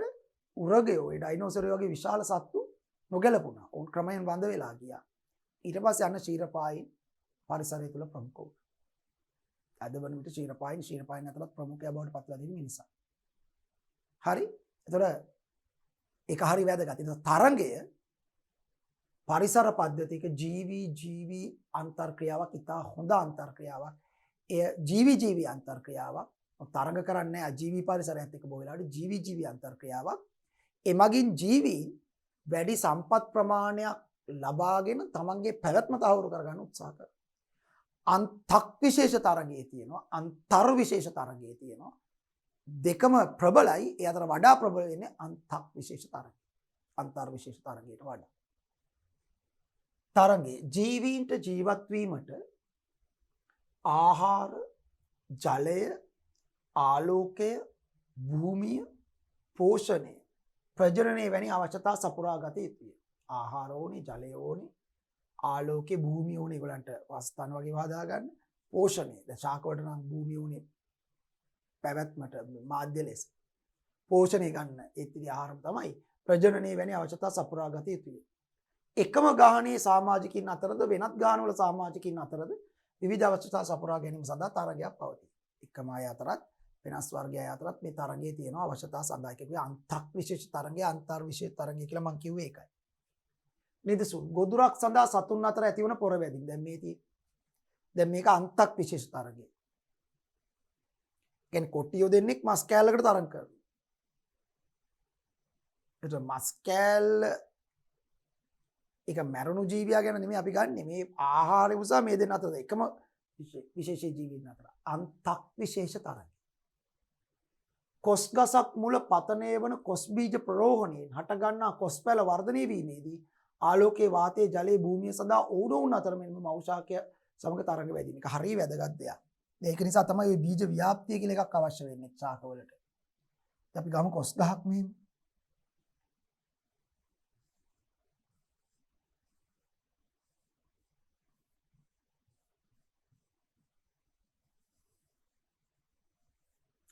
උරගයෝ ඒ ඩයිනෝසරයෝ වගේ විශාල සත්තු නොගැලපුණා. උන් ක්‍රමයෙන් බඳ වෙලා ගියා. ඊට පස්සේ යන ශීරපායින් පරිසරය තුල ප්‍රමුඛ වුණා. අද වන විට ශීරපායින් අතරත් ප්‍රමුඛයා බවට පත් වෙලා තියෙන නිසා. හරි? එතකොට ඒක හරි වැදගත්. ඒ තරංගය පරිසර පද්ධතියක ජීවි අන්තර්ක්‍රියාවක් ඉතා හොඳ අන්තර්ක්‍රියාවක්. එය ජීවි අන්තර්ක්‍රියාවක්. තරංග කරන්නේ අජීවි පරිසරයත් එක්ක බොහෝ වෙලාවට ජීවි අන්තර්ක්‍රියාවක්. එමගින් ජීවි වැඩි සම්පත් ප්‍රමාණයක් ලබාගෙන තමන්ගේ පැවැත්ම තහවුරු කරගන්න උත්සාහ කරනවා. අන්තක් විශේෂ තරංගයේ තියෙනවා. අන්තර් විශේෂ තරංගයේ තියෙනවා. දෙකම ප්‍රබලයි. ඒ අතර වඩා ප්‍රබල වෙන්නේ අන්තක් විශේෂ තරංගය. අන්තර් විශේෂ තරංගයට වඩා. තරංගයේ ජීවීන්ට ජීවත් වීමට ආහාර, ජලය, ආලෝකය, භූමිය, පෝෂණය, ප්‍රජනනය වැනි අවශ්‍යතා සපුරා ගත යුතුය. ආහාර ඕනේ, ජලය ඕනේ, ආලෝකේ, භූමිය ඕනේ ඒගොල්ලන්ට වාසස්ථාන වගේ හදා ගන්න. පෝෂණය. දැන් ශාකවලට නම් භූමිය උනේ පැවැත්මට මාධ්‍ය ලෙස පෝෂණය ගන්න ඒත්‍රි ආහාරම තමයි ප්‍රජනනයේ වැනි අවශ්‍යතා සපුරා ගත යුතුයි. එකම ගාහනේ සමාජිකින් අතරද වෙනත් ගානවල සමාජිකින් අතරද විවිධ අවශ්‍යතා සපුරා ගැනීම සඳහා තරගයක් පවතී. එකම අය අතරත් වෙනස් වර්ගය අතරත් මේ තරගයේ තියෙන අවශ්‍යතා සඳහා කියුවේ අන්තක් විශේෂ තරගය අන්තර් විශේෂ තරගය කියලා මම කිව්වේ ඒකයි. නිදසුන් ගොදුරක් සඳහා සතුන් අතර ඇතිවන පොරවැදින් දැන් මේක අන්තක් විශේෂ තරගය. කියන්නේ කොටියෝ දෙන්නෙක් මස් කෑල්ලකට තරඟ කරනවා. එතකොට මස් කෑල්ල ඒක මැරුණු ජීවියා ගැන නෙමෙයි අපි ගන්නෙ මේ ආහාරය උසා මේ දෙන්න අතර එකම විශේෂ ජීවීන් අතර අන්තක් විශේෂ තරගය. කොස් ගසක් මුල පතනය වන කොස් බීජ ප්‍රරෝහණයෙන් හටගන්නා කොස් පැල වර්ධනය වීමේදී ආලෝකයේ වාතයේ ජලයේ භූමිය සඳහා ඕනෝන් අතර මෙන්ම මෞෂාකය සමග තරඟ වැදීම. ඒක හරිය වැදගත් දෙයක්. ඒක නිසා තමයි ওই බීජ ව්‍යාප්තිය කියලා එකක් අවශ්‍ය වෙන්නේ ශාකවලට. අපි ගමු කොස් ගහක් මෙහෙම.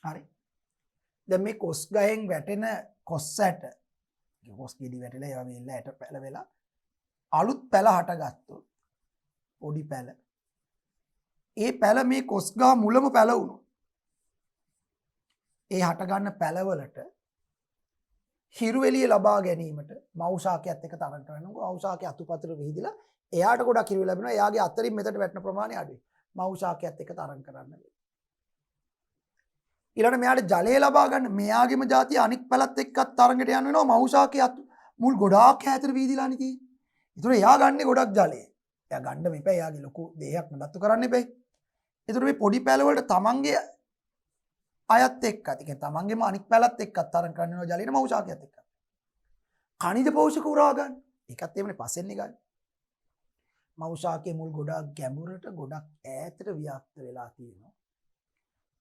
හරි. දැන් මේ කොස් ගහෙන් වැටෙන කොස් ඇට කොස් ගෙඩි වැටලා ඒවා වෙල්ල ඇට පැල වෙලා අලුත් පැල හටගත්තොත් පොඩි පැල ඒ පැල මේ කොස් ගහ මුලම පැල වුණොත් ඒ හට ගන්න පැලවලට හිරු එළිය ලබා ගැනීමට මෞෂාකයත් එක්ක තරඟ කරනවා. මෞෂාකය අතුපතර විහිදලා එයාට ගොඩක් හිරු ලැබෙනවා. එයාගේ අතරින් මෙතට වැටෙන ප්‍රමාණය අඩුයි. මෞෂාකයත් එක්ක තරඟ කරන්න වෙයි. ඊළඟට මෙයාට ජලය ලබා ගන්න මෙයාගේම જાතිය අනික් පැලත් එක්කත් තරඟට යන්න වෙනවා. මෞෂාකයේ මුල් ගොඩාක් ඈතට වීදිලානේ තියෙන්නේ. ඒතර එයා ගන්නේ ගොඩක් ජලය. එයා ගන්න මෙපෑ එයාගේ ලොකු දෙයක් නඩත්තු කරන්න එපැයි. ඒතර මේ පොඩි පැල වලට තමන්ගේ අයත් එක්කත් ඒ කියන්නේ තමන්ගේම අනික් පැලත් එක්කත් තරඟ කරන්න වෙනවා ජලයට මෞෂාකයත් එක්ක. කනිජ පෝෂක උරා ගන්න. ඒකත් එමනේ පස්සෙන්නේ ගන්න. මෞෂාකයේ මුල් ගොඩක් ගැඹුරට ගොඩක් ඈතට ව්‍යාප්ත වෙලා තියෙනවා.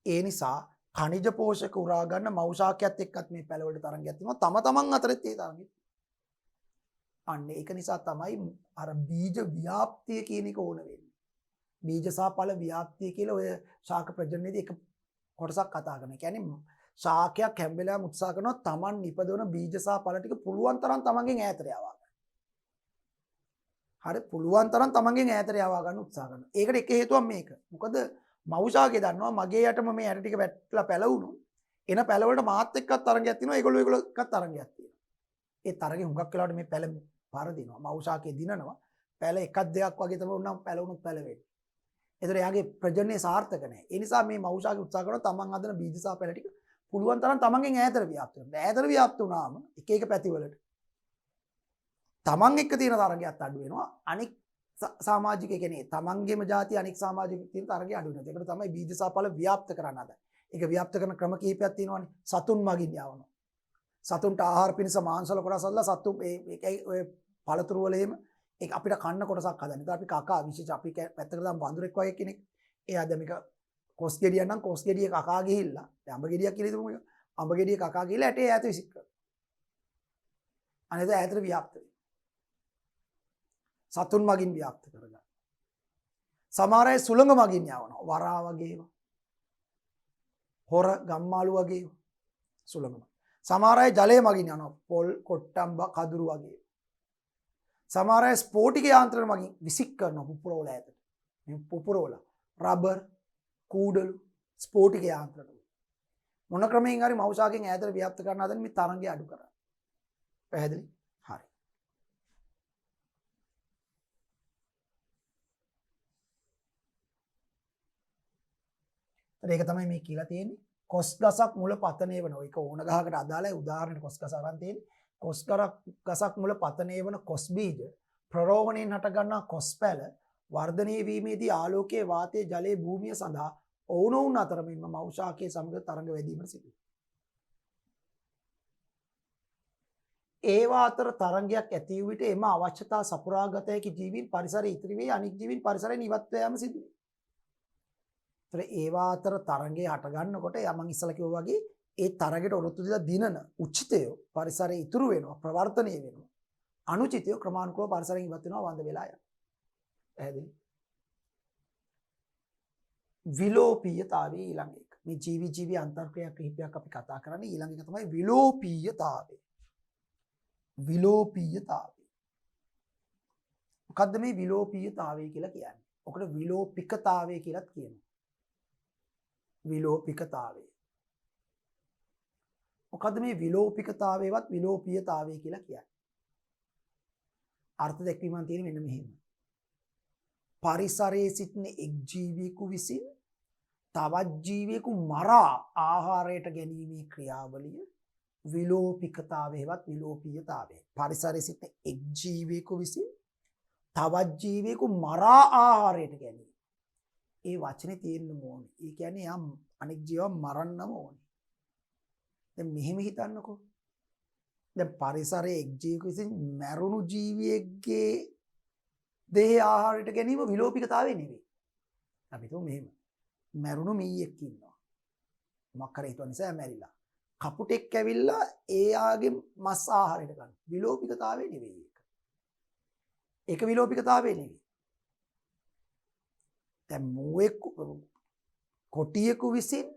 ඒ නිසා කනිජ පෝෂක උරා ගන්න මෞෂාකයත් එක්කත් මේ පැලවලට තරංගයක් තියෙනවා. තම තමන් අතරත් ඒ තරංගෙ. අන්න ඒක නිසා තමයි අර බීජ ව්‍යාප්තිය කියන එක ඕන වෙන්නේ. බීජ සහ ඵල ව්‍යාප්තිය කියලා ඔය ශාක ප්‍රජනනයේදී එක කොටසක් කතා කරනවා. කියන්නේ ශාකයක් හැම වෙලාවෙම උත්සාහ කරනවා තමන් නිපදවන බීජ සහ ඵල ටික පුළුවන් තරම් තමන්ගෙන් ඈතට යවා ගන්න. හරි පුළුවන් තරම් තමන්ගෙන් ඈතට යවා ගන්න උත්සාහ කරනවා. ඒකට එක හේතුවක් මේක. මොකද මවුෂාගේ දන්නවා මගේ යටම මේ ඇට ටික වැටලා පැලවුණොත් එන පැලවලට මාත් එක්කත් තරංගයක් තියෙනවා ඒගොල්ලෝ එක්කත් තරංගයක් තියෙනවා. ඒ තරගේ හුඟක් වෙලාවට මේ පැල පරදිනවා. මවුෂාකේ දිනනවා. පැල එකක් දෙකක් වගේ තමයි උනම් පැලවුණොත් පැලවෙන්නේ. ඒතර එයාගේ ප්‍රජනනය සාර්ථක නැහැ. ඒ නිසා මේ මවුෂාගේ උත්සාහ කරනවා තමන් හදන බීජ සහ පැල ටික පුළුවන් තරම් තමන්ගෙන් ඈතට ව්‍යාප්ත වෙන්න. ඈතට ව්‍යාප්ත වුණාම එක එක පැතිවලට තමන් එක්ක තියෙන තරගයත් අඩු වෙනවා. අනික් සමාජිකය කියන්නේ තමන්ගේම જાතිය අනික් සමාජිකයෙක් තියෙන තරගය අඩු වෙනවා. ඒකට තමයි බීජ සහ ඵල ව්‍යාප්ත කරන්න හදන්නේ. ඒක ව්‍යාප්ත කරන ක්‍රම කිහිපයක් තියෙනවානේ. සතුන් මගින් යවනවා. සතුන්ට ආහාර පිණිස මාංශවල කොටස් හදලා සතු ඒකයි ඔය පළතුරු වල එහෙම ඒක අපිට කන්න කොටසක් හදන්න. ඒත් අපි කකා විශේෂ අපි පැත්තකට දාන වඳුරෙක් වගේ කෙනෙක්. එයා දැන් මේක කොස් ගෙඩියක් නම් කොස් ගෙඩිය කකා ගිහිල්ලා දැන් අඹ ගෙඩියක් කියලා හිතමු. අඹ ගෙඩිය කකා ගිහිල්ලා ඇටේ ඈත විසික් කරනවා. අනේද ඈතට ව්‍යාප්ත වෙනවා. සතුන් මගින් ව්‍යාප්ත කරගන්න. සමහර අය සුළඟ මගින් යවනවා. වරා වගේ ඒවා. හොර ගම්මාළු වගේ ඒවා. සුළඟ. සමහර අය ජලය මගින් යනවා. පොල් කොට්ටම්බ කදුරු වගේ. සමහර අය ස්පෝටික යාන්ත්‍රණ මගින් විසික් කරනවා පුපුරවල ඈතට. මේ පුපුරවල රබර් කූඩලු ස්පෝටික යාන්ත්‍රණ. මොන ක්‍රමයෙන් හරි මවුෂාකෙන් ඈතට ව්‍යාප්ත කරන හදන මේ තරංගය අඩු කරා. පැහැදිලි? හරි. ඒක තමයි මේ කියලා තියෙන්නේ. කොස් ගසක් මුල පතනය වන එක ඕන ගහකට අදාළයි. උදාහරණයක් කොස් ගස අරන් තියෙන්නේ. කොස් ගසක් මුල පතනය වන කොස් බීජ ප්‍රරෝහණයෙන් හට ගන්නා කොස් පැල වර්ධනය වීමේදී ආලෝකයේ වාතයේ ජලයේ භූමිය සඳහා ඔවුනොවුන් අතර මෙන්ම මෞෂාකයේ සමග තරඟ වැදීමට සිදුවේ. ඒවා අතර තරංගයක් ඇති වූ විට එම අවශ්‍යතා සපුරාගත හැකි ජීවීන් පරිසරයේ ඉතිරි වී අනික් ජීවීන් පරිසරයෙන් ඉවත් යාම සිදුවේ. ඒවා අතර තරංගේ හට ගන්නකොට මම ඉස්සලා කිව්වා වගේ ඒ තරගයට ඔරොත්තු දීලා දිනන උචිතය පරිසරයේ ඉතුරු වෙනවා ප්‍රවර්ධනය වෙනවා අනුචිතය ක්‍රමානුකූලව පරිසරයෙන් ඉවත් වෙනවා වන්ද වෙලා යනවා. පැහැදිලි? විලෝපීයතාවය ඊළඟ එක. මේ ජීවි අන්තර්ක්‍රියා කිහිපයක් අපි කතා කරන්නේ. ඊළඟ එක තමයි විලෝපීයතාවය. විලෝපීයතාවය. මොකද්ද මේ විලෝපීයතාවය කියලා කියන්නේ? ඔකට විලෝපිකතාවය කියලාත් කියනවා. විලෝපිකතාවය. මොකද්ද මේ විලෝපිකතාවයවත් විලෝපීයතාවය කියලා කියන්නේ? අර්ථ දැක්වීමක් තියෙන මෙන්න මෙහෙම. පරිසරයේ සිටින එක් ජීවියෙකු විසින් තවත් ජීවියෙකු මරා ආහාරයට ගැනීමේ ක්‍රියාවලිය විලෝපිකතාවයවත් විලෝපීයතාවය. පරිසරයේ සිටින එක් ජීවියෙකු විසින් තවත් ජීවියෙකු මරා ආහාරයට ගැනීම. ඒ වචනේ තියෙන්න ඕනේ. ඒ කියන්නේ යම් අනෙක් ජීවව මරන්නම ඕනේ. දැන් මෙහෙම හිතන්නකෝ. දැන් පරිසරයේ එක් ජීවියෙකු විසින් මැරුණු ජීවියෙක්ගේ දේහ ආහාරයට ගැනීම විලෝපිකතාවය නෙවෙයි. අපි හිතමු මෙහෙම. මැරුණු මීයෙක් ඉන්නවා. මොකක් හරි හේතුව නිසා මැරිලා. කපුටෙක් ඇවිල්ලා එයාගේ මස් ආහාරයට ගන්න. විලෝපිකතාවය නෙවෙයි ඒක. ඒක විලෝපිකතාවය නෙවෙයි. දැන් කොටියෙකු විසින්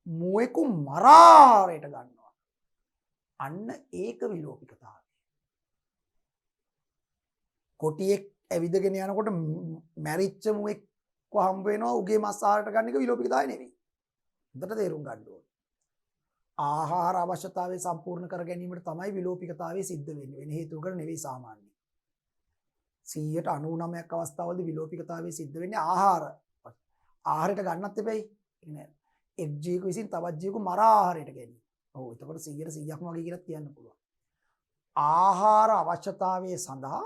මුවෙකු මරා ආහාරයට ගන්නවා. අන්න ඒක විලෝපිකතාවය. කොටියෙක් ඇවිදගෙන යනකොට මැරිච්ච මුවෙක් හම්බ වෙනවා උගේ මස් ආහාරයට ගන්න එක විලෝපිකතාවය නෙවෙයි. හොඳට තේරුම් ගන්න ඕනේ. ආහාර අවශ්‍යතාවය සම්පූර්ණ කර ගැනීමට තමයි විලෝපිකතාවය සිද්ධ වෙන්නේ. වෙන හේතුවකට නෙවෙයි සාමාන්‍යයෙන්. 99% අවස්ථාවලදී විලෝපිකතාවය සිද්ධ වෙන්නේ ආහාරයට ගන්නත් එපැයි. එක් ජීවියෙකු විසින් තවත් ජීවියෙකු මරා ආහාරයට ගැනීම. ඔව් එතකොට 100%ක්ම වගේ කියලා කියන්න පුළුවන්. ආහාර අවශ්‍යතාවය සඳහා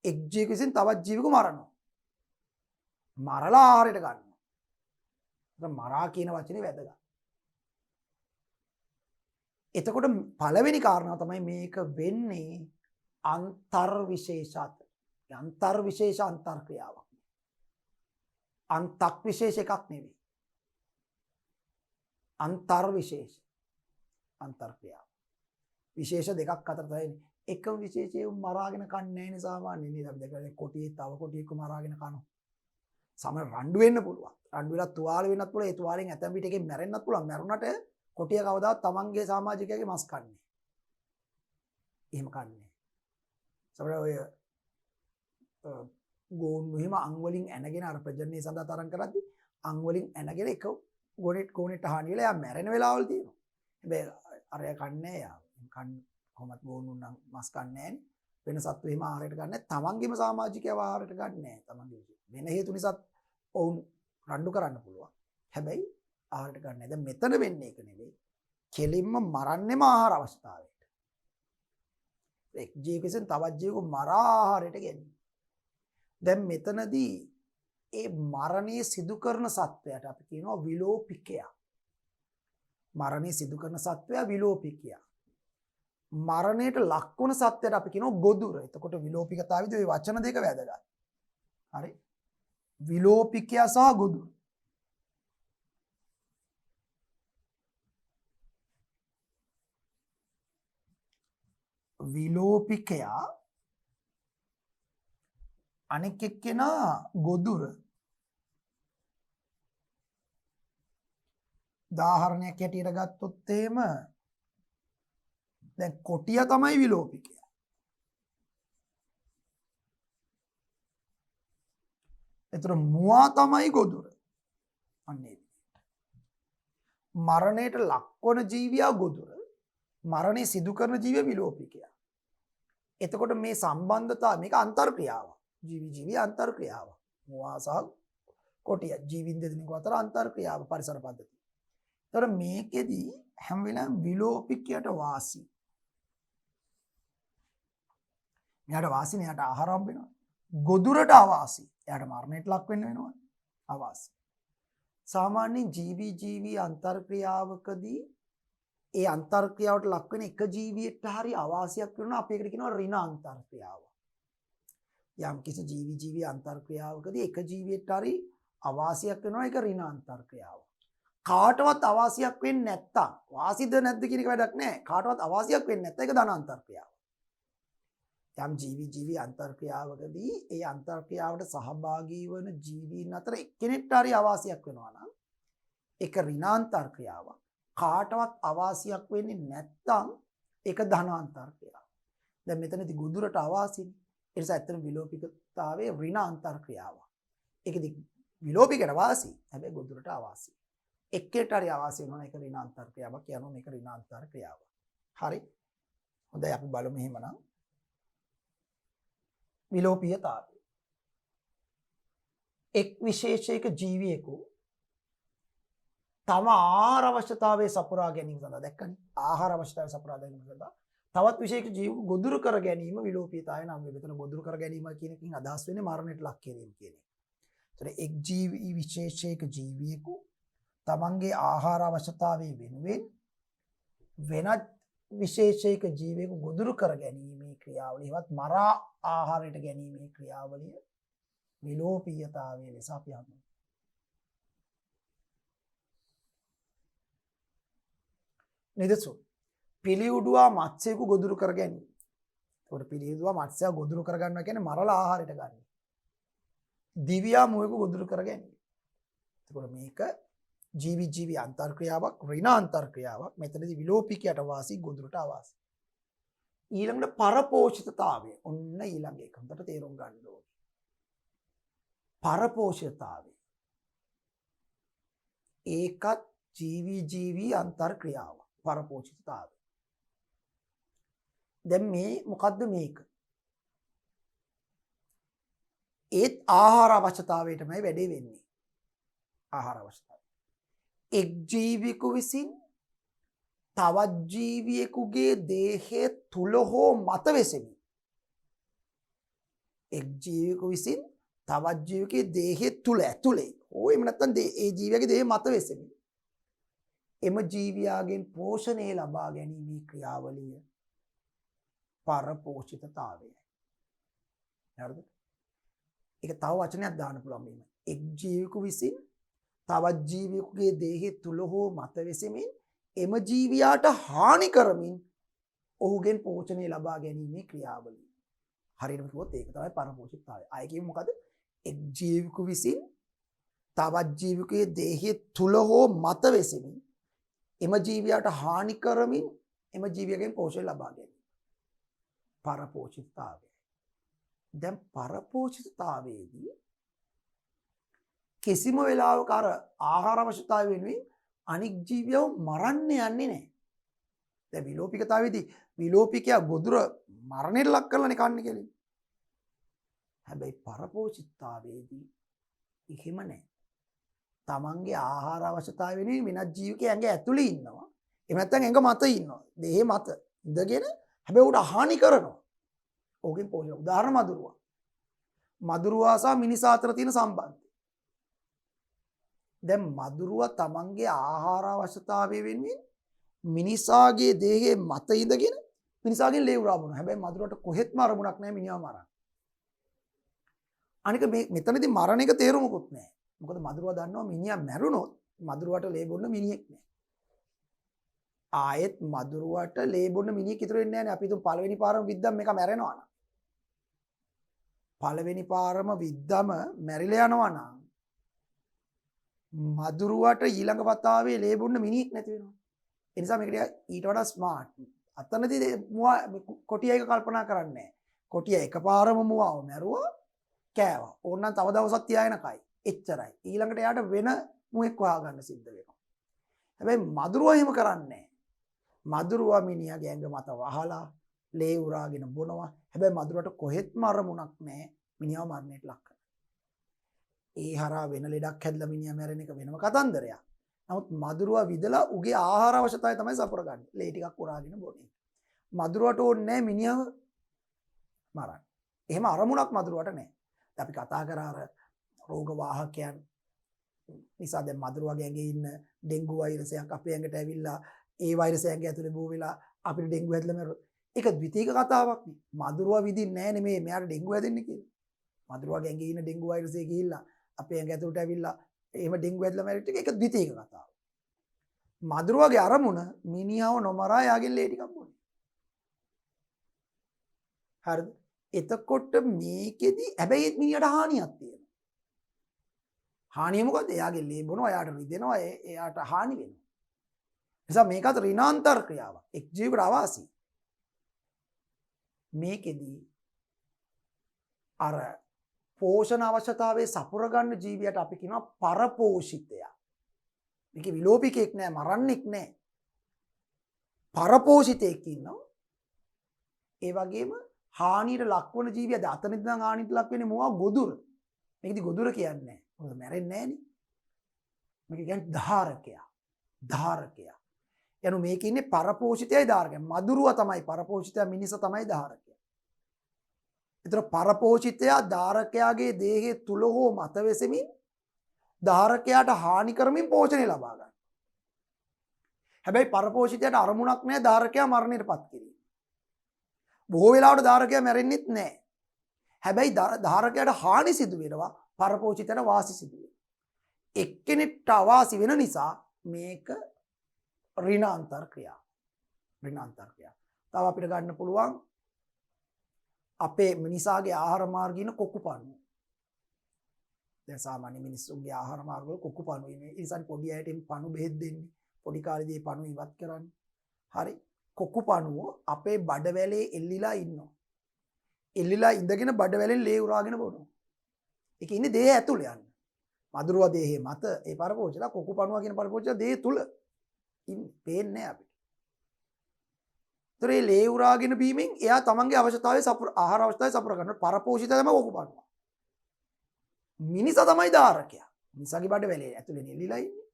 එක් ජීවියෙකු විසින් තවත් ජීවියෙකු මරනවා. මරලා ආහාරයට ගන්නවා. දැන් මරා කියන වචනේ වැදගත්. එතකොට පළවෙනි කාරණාව තමයි මේක වෙන්නේ අන්තර්විශේෂ අතර. අන්තර්විශේෂ අන්තර්ක්‍රියාවක්. අන්තක් විශේෂ එකක් නෙවෙයි. අන්තර්විශේෂ අන්තර්ක්‍රියාව. විශේෂ දෙකක් අතර තමයි. එකම විශේෂය මරාගෙන කන්නේ නැහැ නේ සාමාන්‍යයෙන්. නේද? අපි දැකලා කොටියේ තව කොටියෙක් මරාගෙන කනවා. සමහර රණ්ඩු වෙන්න පුළුවන්. රණ්ඩු වෙලා තුවාල වෙන්නත් පුළුවන්. ඒ තුවාලෙන් ඇතැම් විට එකෙන් මැරෙන්නත් පුළුවන්. මැරුණට කොටිය කවදාවත් තමන්ගේ සමාජිකයාගේ මස් කන්නේ. එහෙම කන්නේ. සමහර ඔය ගෝන් මෙහෙම අං වලින් ඇනගෙන අර ප්‍රජනනය සඳහා තරම් කරද්දි අං වලින් ඇනගෙන එක ගෝනෙට හානි වෙලා යා මැරෙන වෙලාවල් තියෙනවා. හැබැයි අරයා කන්නේ යා. කොහොමත් ගෝන් උන් නම් මස් කන්නේ නැහැ. වෙන සත්තු එහෙම ආහාරයට ගන්න නැහැ. තමන්ගේම සමාජිකයව ආහාරයට ගන්න නැහැ. තමන්ගේ වෙන හේතු නිසා ඔවුන් රණ්ඩු කරන්න පුළුවන්. හැබැයි ආහාරයට ගන්න නැහැ. දැන් මෙතන වෙන්නේ ඒක නෙවෙයි. කෙලින්ම මරන්නෙම ආහාර අවස්ථාවට. එක් ජීවිකෙන් තවත් ජීවක මරා ආහාරයට ගැනීම. දැන් මෙතනදී ඒ මරණය සිදු කරන සත්වයාට අපි කියනවා විලෝපිකයා. මරණය සිදු කරන සත්වයා විලෝපිකයා. මරණයට ලක් වන සත්වයට අපි කියනවා ගොදුර. එතකොට විලෝපිකතාවේදී ওই වචන දෙක වැදගත්. හරි. විලෝපිකයා සහ ගොදුර. විලෝපිකයා අනෙක් එක්කෙනා ගොදුර. උදාහරණයක් හැටියට ගත්තොත් එහෙම දැන් කොටිය තමයි විලෝපිකයා. ඒතර මුවා තමයි ගොදුර. අන්නේ මරණයට ලක්වන ජීවියා ගොදුර. මරණය සිදු කරන ජීවිය විලෝපිකයා. එතකොට මේ සම්බන්ධතාව මේක අන්තර්ක්‍රියාවක්. ජීවි අන්තර්ක්‍රියාව. මුවා සහ කොටිය ජීවින් දෙදෙනෙකු අතර අන්තර්ක්‍රියාව පරිසර පද්ධතිය. ඒතර මේකෙදී හැම වෙලාවෙම විලෝපිකයට වාසි. මෙයාට වාසි මෙයාට ආහාර හම්බ වෙනවා. ගොදුරට අවාසි. එයාට මරණයට ලක් වෙන්න වෙනවා. අවාසි. සාමාන්‍යයෙන් ජීවි අන්තර්ක්‍රියාවකදී ඒ අන්තර්ක්‍රියාවට ලක් වෙන එක ජීවියට හරි අවාසියක් වෙනවා. අපි ඒකට කියනවා ඍණ අන්තර්ක්‍රියාව. යම් කිසි ජීවි අන්තර්ක්‍රියාවකදී එක ජීවියට හරි අවාසියක් වෙනවා. ඒක ඍණ අන්තර්ක්‍රියාව. කාටවත් අවාසියක් වෙන්නේ නැත්තම් වාසිද නැද්ද කියන එක වැඩක් නැහැ. කාටවත් අවාසියක් වෙන්නේ නැත්නම් ඒක ධන අන්තර්ක්‍රියාව. යම් ජීවි අන්තර්ක්‍රියාවකදී ඒ අන්තර්ක්‍රියාවට සහභාගී වන ජීවීන් අතර එක්කෙනෙක්ට හරි අවාසියක් වෙනවා නම් ඒක ඍණාන්තර්ක්‍රියාවක්. කාටවත් අවාසියක් වෙන්නේ නැත්නම් ඒක ධනාන්තර්ක්‍රියාවක්. දැන් මෙතනදී ගොදුරට අවාසිනේ. ඒ නිසා ඇත්තටම විලෝපිකතාවයේ ඍණාන්තර්ක්‍රියාවක්. ඒකදී විලෝපිකට වාසි. හැබැයි ගොදුරට අවාසි. එක්කෙට හරි අවාසි වෙනවා ඒක ඍණාන්තර්ක්‍රියාවක් කියනවා මේක ඍණාන්තර්ක්‍රියාවක්. හරි. හොඳයි අපි බලමු එහෙමනම්. විලෝපීයතාවය. එක් විශේෂයක ජීවියෙකු තම ආහාර අවශ්‍යතාවය සපුරා ගැනීම සඳහා දැක්කනේ ආහාර අවශ්‍යතාවය සපුරා ගැනීම සඳහා තවත් විශේෂ ජීව ගොදුරු කර ගැනීම විලෝපීයතාවය නම් වේ. මෙතන ගොදුරු කර ගැනීම කියන එකකින් අදහස් වෙන්නේ මරණයට ලක් කිරීම කියන එක. ඒතර එක් ජීවි විශේෂයක ජීවියෙකු තමන්ගේ ආහාර අවශ්‍යතාවය වෙනුවෙන් වෙනත් විශේෂයක ජීවියෙකු ගොදුරු කර ගැනීමේ ක්‍රියාවලිය වත් මරා ආහාරයට ගැනීමේ ක්‍රියාවලිය විලෝපීයතාවය ලෙස අපි හඳුන්වනවා. නිදසුන් පිළිඋඩුවා මත්ස්‍යයෙකු ගොදුරු කර ගැනීම. ඒකට පිළිඋඩුවා මත්ස්‍යය ගොදුරු කර ගන්නවා කියන්නේ මරලා ආහාරයට ගන්න. දිව්‍යා මුවෙකු ගොදුරු කර ගැනීම. ඒකට මේක ජීවි අන්තර්ක්‍රියාවක් ඍණාන්තර්ක්‍රියාවක්. මෙතනදී විලෝපිකයට වාසි ගොදුරට අවාසි. ඊළඟට පරපෝෂිතතාවය. ඔන්න ඊළඟ එක හොඳට තේරුම් ගන්න ඕනේ. පරපෝෂිතතාවය. ඒකත් ජීවි අන්තර්ක්‍රියාවක්. පරපෝෂිතතාවය. දැන් මේ මොකද්ද මේක? ඒත් ආහාර අවශ්‍යතාවයටමයි වැඩේ වෙන්නේ. ආහාර අවශ්‍යතාවය. එක් ජීවියෙකු විසින් තවත් ජීවියෙකුගේ දේහය තුල හෝ මත වෙසෙමි. එක් ජීවියෙකු විසින් තවත් ජීවියෙකුගේ දේහය තුල ඇතුලේ හෝ එහෙම නැත්නම් ඒ ජීවියාගේ දේහය මත වෙසෙමි. එම ජීවියාගෙන් පෝෂණය ලබා ගැනීමේ ක්‍රියාවලිය පරපෝෂිතතාවයයි. හරිද? ඒක තව වචනයක් දාන්න පුළුවන් මේක. එක් ජීවියෙකු විසින් තවත් ජීවියෙකුගේ දේහය තුල හෝ මත වෙසෙමින් එම ජීවියාට හානි කරමින් ඔහුගෙන් පෝෂණය ලබා ගැනීමේ ක්‍රියාවලිය. හරියටම කිව්වොත් ඒක තමයි පරපෝෂිතතාවය. ආයෙ කියමු මොකද? එක් ජීවියෙකු විසින් තවත් ජීවියෙකුගේ දේහය තුල හෝ මත වෙසෙමින් එම ජීවියාට හානි කරමින් එම ජීවියගෙන් පෝෂණය ලබා ගැනීම. පරපෝෂිතතාවය. දැන් පරපෝෂිතතාවයේදී කිසිම වෙලාවක අර ආහාර අවශ්‍යතාවය වෙනුවෙන් අනික් ජීවියව මරන්න යන්නේ නැහැ. දැන් විලෝපිකතාවයේදී විලෝපිකයා ගොදුර මරණයට ලක් කරලානේ කන්නේ කියලා. හැබැයි පරපෝෂිතතාවයේදී එහෙම නැහැ. තමන්ගේ ආහාර අවශ්‍යතාවය වෙනුවෙන් වෙනත් ජීවිකයෙක් ඇඟ ඇතුලේ ඉන්නවා. එහෙම නැත්නම් ඇඟ මත ඉන්නවා. දෙහි මත ඉඳගෙන හැබැයි උට හානි කරනවා. ඕකෙන් පොළේ උදාහරණ මදුරුවා. මදුරුවා සහ මිනිසා අතර තියෙන සම්බන්ධය. දැන් මදුරුවා තමන්ගේ ආහාර අවශ්‍යතාවය වෙනුවෙන් මිනිසාගේ දේහයේ මත ඉඳගෙන මිනිසාගෙන් ලේ උරා බොනවා. හැබැයි මදුරුවට කොහෙත්ම අරමුණක් නැහැ මිනිහා මරන්න. අනික මේ මෙතනදී මරණ එක තේරුමකුත් නැහැ. මොකද මදුරුවා දන්නවා මිනිහා මැරුණොත් මදුරුවාට ලේ බොන්න මිනිහෙක් නැහැ. ආයෙත් මදුරුවාට ලේ බොන්න මිනිහෙක් ඉතුරු වෙන්නේ නැහැ නේ. අපි තුන් පළවෙනි පාරම විද්දම් මේක මැරෙනවා නම්. පළවෙනි පාරම විද්දම මැරිලා යනවා නම් මදුරුවාට ඊළඟ වතාවේ ලේ බොන්න මිනිහෙක් නැති වෙනවා. ඒ නිසා මේක ඊට වඩා ස්මාර්ට්. අතනදී කොටියා එක කල්පනා කරන්නේ නැහැ. කොටියා එකපාරම මුවාව මැරුවා කෑවා. ඕනනම් තව දවසක් තියාගෙන කයි. එච්චරයි. ඊළඟට එයාට වෙන මුවෙක් හොයාගන්න සිද්ධ වෙනවා. හැබැයි මදුරුවා එහෙම කරන්නේ නැහැ. මදුරුවා මිනිහාගේ ඇඟ මත වහලා ලේ උරාගෙන බොනවා. හැබැයි මදුරුවට කොහෙත්ම අරමුණක් නැහැ මිනිහාව මරණයට ලක් කරන්න. ඒ හරහා වෙන ලෙඩක් හැදලා මිනිහා මැරෙන එක වෙනම කතන්දරයක්. නමුත් මදුරුවා විදලා උගේ ආහාර අවශ්‍යතාවය තමයි සපුරගන්නේ. ලේ ටිකක් උරාගෙන බොන්නේ. මදුරුවට ඕනේ නැහැ මිනිහව මරන්න. එහෙම අරමුණක් මදුරුවට නැහැ. අපි කතා කරා අර රෝග වාහකයන් නිසා දැන් මදුරුවාගේ ඇඟේ ඉන්න ඩෙන්ගු වෛරසයක් අපේ ඇඟට ඇවිල්ලා ඒ වෛරසය ඇඟ ඇතුලේ බෝ වෙලා අපිට ඩෙන්ගු හැදලා මැරුණා. ඒක ද්විතීයික කතාවක් නේ. මදුරුවා විදින්නේ නැහැ නේ මෙයාට ඩෙන්ගු හැදෙන්නේ කියලා. මදුරුවාගේ ඇඟේ ඉන්න ඩෙන්ගු වෛරසය ගිහිල්ලා අපේ ඇඟ ඇතුලට ඇවිල්ලා එහෙම ඩෙන්ගු හැදලා මැරිච්ච එක ඒක ද්විතීයික කතාවක්. මදුරුවාගේ අරමුණ මිනිහව නොමරා යාගෙන් ලේ ටිකක් බොන්නේ. හරිද? එතකොට මේකෙදි හැබැයි මිනිහට හානියක් තියෙනවා. හානිය මොකද? එයාගේ ලේ බොනවා, එයාට රිදෙනවා, එයාට හානි වෙනවා. නිසා මේකත් ඍණාන්තර ක්‍රියාවක්. එක් ජීවකට අවාසි. මේකෙදි අර පෝෂණ අවශ්‍යතාවයේ සපුර ගන්න ජීවියට අපි කියනවා පරපෝෂිතයා. මේකේ විලෝපිකෙක් නෑ, මරන්නෙක් නෑ. පරපෝෂිතයෙක් ඉන්නවා. ඒ වගේම හානියට ලක්වන ජීවිය අතනදී නම් හානියට ලක් වෙන්නේ මොනවා? ගොදුර. මේකෙදි ගොදුර කියන්නේ නෑ. මොකද මැරෙන්නේ නෑනේ. මේක කියන්නේ ධාරකයා. ධාරකයා. යනු මේක ඉන්නේ පරපෝෂිතයයි ධාරකයා. මදුරුවා තමයි පරපෝෂිතයා, මිනිසා තමයි ධාරකයා. ඒතර පරපෝෂිතයා ධාරකයාගේ දේහයේ තුල හෝ මත වෙසෙමින් ධාරකයාට හානි කරමින් පෝෂණය ලබා ගන්නවා. හැබැයි පරපෝෂිතයාට අරමුණක් නැහැ ධාරකයා මරණයටපත් කිරීම. බොහෝ වෙලාවට ධාරකයා මැරෙන්නෙත් නැහැ. හැබැයි ධාරකයාට හානි සිදු වෙනවා, පරපෝෂිතයාට වාසි සිදු වෙනවා. එක්කෙනෙක්ට අවාසි වෙන නිසා මේක ඍණාන්තර ක්‍රියාව. ඍණාන්තර ක්‍රියාව. තව අපිට ගන්න පුළුවන් අපේ මිනිසාගේ ආහාර මාර්ගින කොකුපණුව. දැන් සාමාන්‍ය මිනිස්සුන්ගේ ආහාර මාර්ගවල කොකුපණුව ඉන්නේ. ඒ නිසා පොඩි අයට පණු බෙහෙත් දෙන්නේ. පොඩි කාලේදී පණු ඉවත් කරන්නේ. හරි. කොකුපණුව අපේ බඩවැලේ එල්ලිලා ඉන්නවා. එල්ලිලා ඉඳගෙන බඩවැලෙන් ලේ උරාගෙන බොනවා. ඒක ඉන්නේ දේහ ඇතුළේ යන්නේ. මදුරුවා දේහේ මත ඒ පරපෝෂිතලා කොකුපණුවා කියන පරපෝෂිතලා දේහ තුල ඉන්නේ. පේන්නේ නැහැ අපිට. ඒතරේ ලේ උරාගෙන බීමෙන් එයා තමන්ගේ අවශ්‍යතාවය ආහාර අවශ්‍යතාවය සපුර ගන්න පරපෝෂිතය තමයි කොකුපණුවා. මිනිසා තමයි ධාරකයා. මිනිසාගේ බඩවැලේ ඇතුලේ එල්ලිලා ඉන්නේ.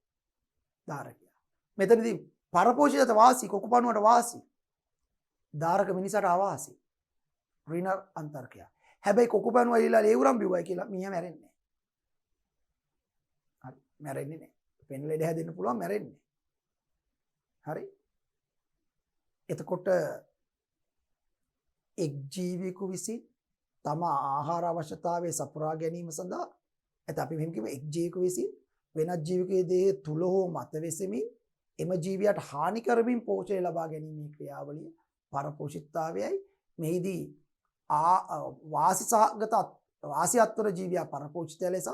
ධාරකයා. මෙතනදී පරපෝෂිතයට වාසි, කොකුපණුවට වාසි. ධාරක මිනිසාට අවාසි. ඍණ අන්තර්කයා. හැබැයි කොකුපණුව එල්ලිලා ලේ උරන් බිව්වයි කියලා මීයා මැරෙන්නේ නැහැ. හරි. මැරෙන්නේ නැහැ. පෙන් ලෙඩ හැදෙන්න පුළුවන්, මැරෙන්නේ. හරි. එතකොට එක් ජීවියෙකු විසින් තම ආහාර අවශ්‍යතාවය සපුරා ගැනීම සඳහා අපි මෙහෙම කියමු, එක් ජීවියෙකු විසින් වෙනත් ජීවිකයේ දේහය තුල හෝ මත වෙසෙමින් එම ජීවියට හානි කරමින් පෝෂණය ලබා ගැනීමේ ක්‍රියාවලිය පරපෝෂිතතාවයයි. මෙහිදී වාසියත්වර ජීවියා පරපෝෂිතය ලෙසත්,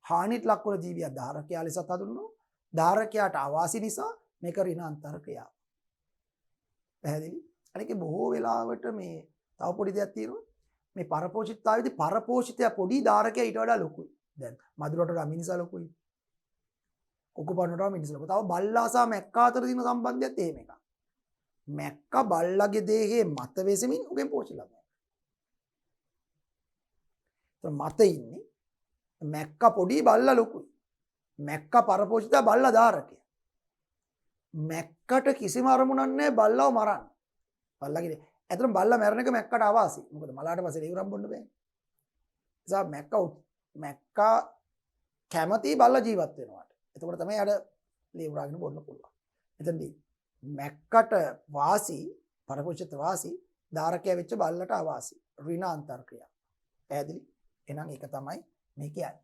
හානියට ලක්වන ජීවියා ධාරකයා ලෙසත් හඳුන්වනවා. ධාරකයාට අවාසි නිසා මේක ඍණාන්තර ක්‍රියාව. පැහැදිලි? අනික බොහෝ වෙලාවට මේ තව පොඩි දෙයක් තියෙනවා. මේ පරපෝෂිතතාවයේදී පරපෝෂිතයා පොඩි, ධාරකයා ඊට වඩා ලොකුයි. දැන් මදුරට වඩා මිනිසා ලොකුයි. කොකුපණුවට වඩා මිනිසා ලොකුයි. තව බල්ලා සහ මැක්කා අතර තියෙන සම්බන්ධයත් එහෙම එකක්. මැක්කා බල්ලාගේ දේහයේ මත වෙසෙමින් උගෙන් පෝෂණය ලබනවා. මත ඉන්නේ මැක්කා පොඩි, බල්ලා ලොකුයි. මැක්කා පරපෝෂිතයා, බල්ලා ධාරකයා. මැක්කට කිසිම අරමුණක් නැහැ බල්ලව මරන්න. බල්ලාගේ ඇත්තටම බල්ලා මැරෙන එක මැක්කට අවාසි. මොකද මලාට පස්සේ ලේවරම් බොන්න බෑ. නිසා මැක්කා කැමති බල්ලා ජීවත් වෙනවාට. එතකොට තමයි යාට ලේවරාගෙන බොන්න පුළුවන්. එතනදී මැක්කට වාසි, පරපෝෂිත වාසි, ධාරකයා වෙච්ච බල්ලට අවාසි. ඍණාන්තර ක්‍රියාව. පැහැදිලි? එහෙනම් ඒක තමයි මේ කියන්නේ.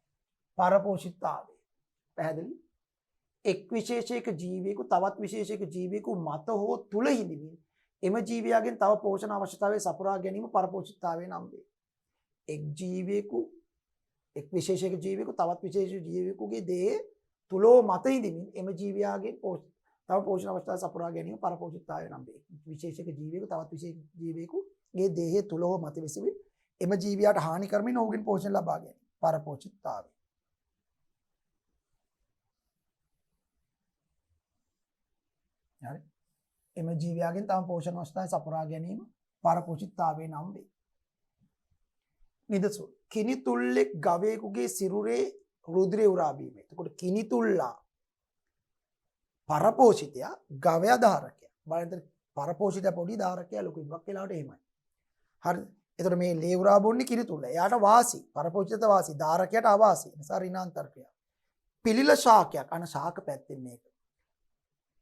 පරපෝෂිතතාවය. පැහැදිලි? එක් විශේෂයක ජීවියෙකු තවත් විශේෂයක ජීවියෙකු මත හෝ තුල හිඳිමින් එම ජීවියාගෙන් තව පෝෂණ අවශ්‍යතාවය සපුරා ගැනීම පරපෝෂිතතාවය නම් වේ. එක් විශේෂයක ජීවියෙකු තවත් විශේෂ ජීවියෙකුගේ දේහය තුල මත හිඳිමින් එම ජීවියාගෙන් තව පෝෂණ අවශ්‍යතාවය සපුරා ගැනීම පරපෝෂිතතාවය නම් වේ. විශේෂයක ජීවියෙකු තවත් විශේෂ ජීවියෙකුගේ දේහය තුල මත වෙසෙමින් එම ජීවියාට හානි කරමින් ඔහුගෙන් පෝෂණ ලබා ගැනීම පරපෝෂිතතාවය. හරි. එම ජීවියාගෙන් තම පෝෂණ අවස්ථාවේ සපුරා ගැනීම පරපෝෂිතතාවය නම් වේ. නිදසුන් කිනිතුල්ලෙක් ගවයෙකුගේ සිරුරේ රුධිරය උරා බීම. එතකොට කිනිතුල්ලා පරපෝෂිතයා, ගවයා ධාරකයා. බලන්න පරපෝෂිතයා පොඩි, ධාරකයා ලොකුයි. වක් වෙලාවට එහෙමයි. හරිද? එතකොට මේ ලේ උරා බොන්නේ කිනිතුල්ලා. එයාට වාසි, පරපෝෂිතට වාසි, ධාරකයාට අවාසි. නිසා ඍණාන්තර ක්‍රියාව. පිළිල ශාකයක්. අන ශාක පැත්තෙන් මේක.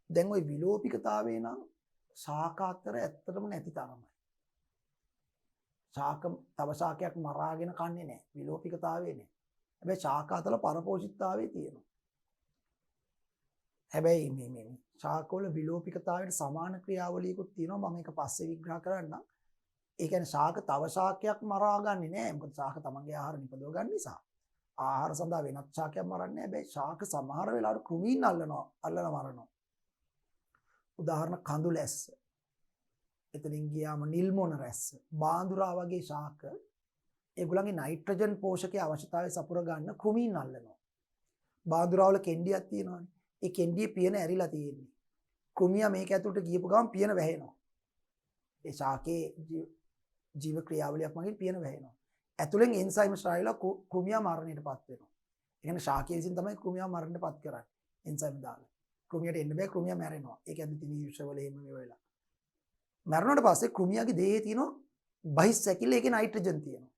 දැන් ওই විලෝපිකතාවේ නම් ශාක අතර ඇත්තටම නැති තරමයි. ශාක තව ශාකයක් මරාගෙන කන්නේ නැහැ. විලෝපිකතාවේ නැහැ. හැබැයි ශාක අතර පරපෝෂිතතාවේ තියෙනවා. හැබැයි මේ ශාකවල විලෝපිකතාවයට සමාන ක්‍රියාවලියකුත් තියෙනවා. මම ඒක පස්සේ විග්‍රහ කරන්නම්. ඒ කියන්නේ ශාක තව ශාකයක් මරා ගන්නේ නැහැ. මොකද ශාක තමන්ගේ ආහාර නිපදව ගන්න නිසා. ආහාර සඳහා වෙනත් ශාකයක් මරන්නේ නැහැ. හැබැයි ශාක සමහර වෙලාවට කෘමීන් අල්ලලා මරනවා. උදාහරණ කඳු ලැස්ස. එතනින් ගියාම නිල් මොන රැස්ස, බාඳුරා වගේ ශාක ඒගොල්ලන්ගේ නයිට්‍රජන් පෝෂකයේ අවශ්‍යතාවය සපුර ගන්න කෘමීන් අල්ලනවා. බාඳුරා වල කෙන්ඩියක් තියෙනවානේ. ඒ කෙන්ඩියේ පියන ඇරිලා තියෙන්නේ. කෘමියා මේක ඇතුළට ගියපු ගමන් පියන වැහෙනවා. ඒ ශාකයේ ජීව ක්‍රියාවලියක් මගින් පියන වැහෙනවා. ඇතුළෙන් එන්සයිම් ස්ට්‍රයිලා කෘමියා මරණයටපත් වෙනවා. ඒ කියන්නේ ශාකයේ විසින් තමයි කෘමියා මරණයටපත් කරන්නේ. එන්සයිම් දාලා. කෘමියට එන්න බෑ, කෘමියා මැරෙනවා. ඒක ඇද්දි තියෙන විෂවල එහෙම මේ වෙලා. මැරුණාට පස්සේ කෘමියාගේ දේහයේ තියෙන බහිස්සැකිල්ල ඒකේ නයිට්‍රජන් තියෙනවා.